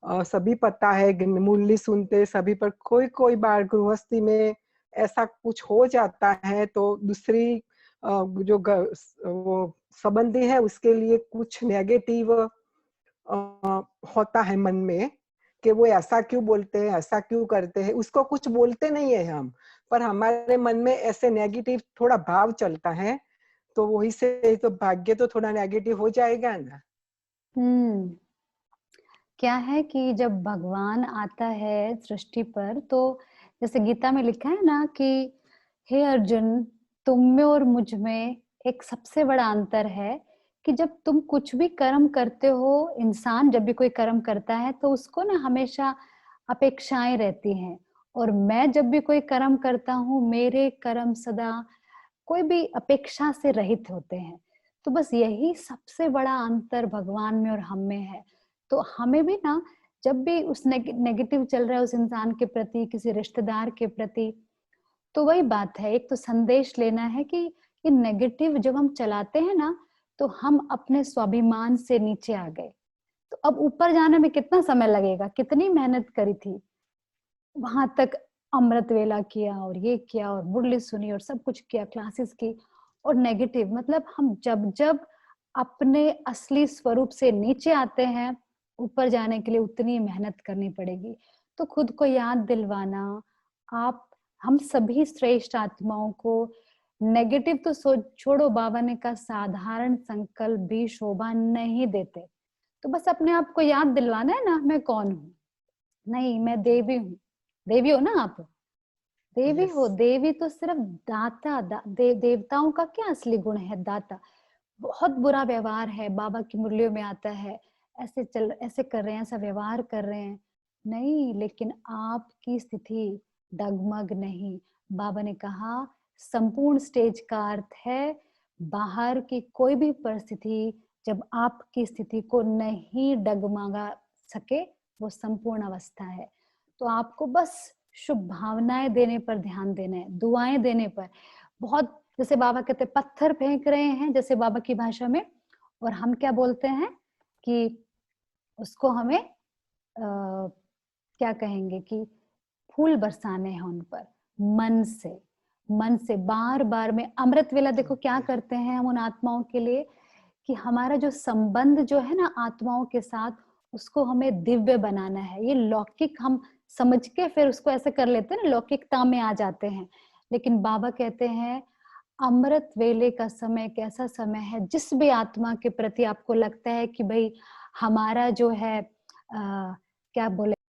सभी पता है, मुरली सुनते सभी, पर कोई कोई बार गृहस्थी में ऐसा कुछ हो जाता है तो दूसरी जो वो संबंधी है उसके लिए कुछ नेगेटिव होता है मन में कि वो ऐसा क्यों बोलते हैं, ऐसा क्यों करते हैं। उसको कुछ बोलते नहीं है हम, पर हमारे मन में ऐसे नेगेटिव थोड़ा भाव चलता है, तो वही से तो भाग्य तो थोड़ा नेगेटिव हो जाएगा ना। क्या है कि जब भगवान आता है सृष्टि पर, तो जैसे गीता में लिखा है ना कि हे अर्जुन, तुम में और मुझ में एक सबसे बड़ा अंतर है कि जब तुम कुछ भी कर्म करते हो, इंसान जब भी कोई कर्म करता है तो उसको ना हमेशा अपेक्षाएं रहती हैं, और मैं जब भी कोई कर्म करता हूँ, मेरे कर्म सदा कोई भी अपेक्षा से रहित होते हैं। तो बस यही सबसे बड़ा अंतर भगवान में और हम में है। तो हमें भी ना जब भी उस नेगेटिव चल रहा है उस इंसान के प्रति, किसी रिश्तेदार के प्रति, तो वही बात है, एक तो संदेश लेना है कि ये नेगेटिव जब हम चलाते हैं ना, तो हम अपने स्वाभिमान से नीचे आ गए। तो अब ऊपर जाने में कितना समय लगेगा, कितनी मेहनत करी थी, वहां तक अमृत वेला किया और ये किया और मुरली सुनी और सब कुछ किया, क्लासेस की, और नेगेटिव मतलब हम जब जब अपने असली स्वरूप से नीचे आते हैं, ऊपर जाने के लिए उतनी मेहनत करनी पड़ेगी। तो खुद को याद दिलवाना, आप हम सभी श्रेष्ठ आत्माओं को नेगेटिव तो सोच छोड़ो, बाबा ने कहा साधारण संकल्प भी शोभा नहीं देते। तो बस अपने आप को याद दिलवाना है ना, मैं कौन हूँ। नहीं, मैं देवी हूँ। देवी हो ना आप, देवी हो। देवी तो सिर्फ दाता देवताओं का क्या असली गुण है? दाता। बहुत बुरा व्यवहार है, बाबा की मुरलियों में आता है, ऐसे कर रहे हैं, ऐसा व्यवहार कर रहे हैं। नहीं, लेकिन आपकी स्थिति डगमग नहीं। बाबा ने कहा संपूर्ण स्टेज का अर्थ है बाहर की कोई भी परिस्थिति जब आपकी स्थिति को नहीं डगमगा सके, वो संपूर्ण अवस्था है। तो आपको बस शुभ भावनाएं देने पर ध्यान देना है, दुआएं देने पर। बहुत, जैसे बाबा कहते हैं पत्थर फेंक रहे हैं, जैसे बाबा की भाषा में, और हम क्या बोलते हैं कि उसको हमें क्या कहेंगे कि फूल बरसाने हैं उन पर, मन से बार बार में। अमृत वेला देखो क्या करते हैं हम उन आत्माओं के लिए, कि हमारा जो संबंध जो है ना आत्माओं के साथ, उसको हमें दिव्य बनाना है। ये लौकिक हम समझ के फिर उसको ऐसे कर लेते हैं ना, लौकिकता में आ जाते हैं। लेकिन बाबा कहते हैं अमृत वेले का समय एक ऐसा समय है, जिस भी आत्मा के प्रति आपको लगता है कि भाई हमारा जो है क्या बोले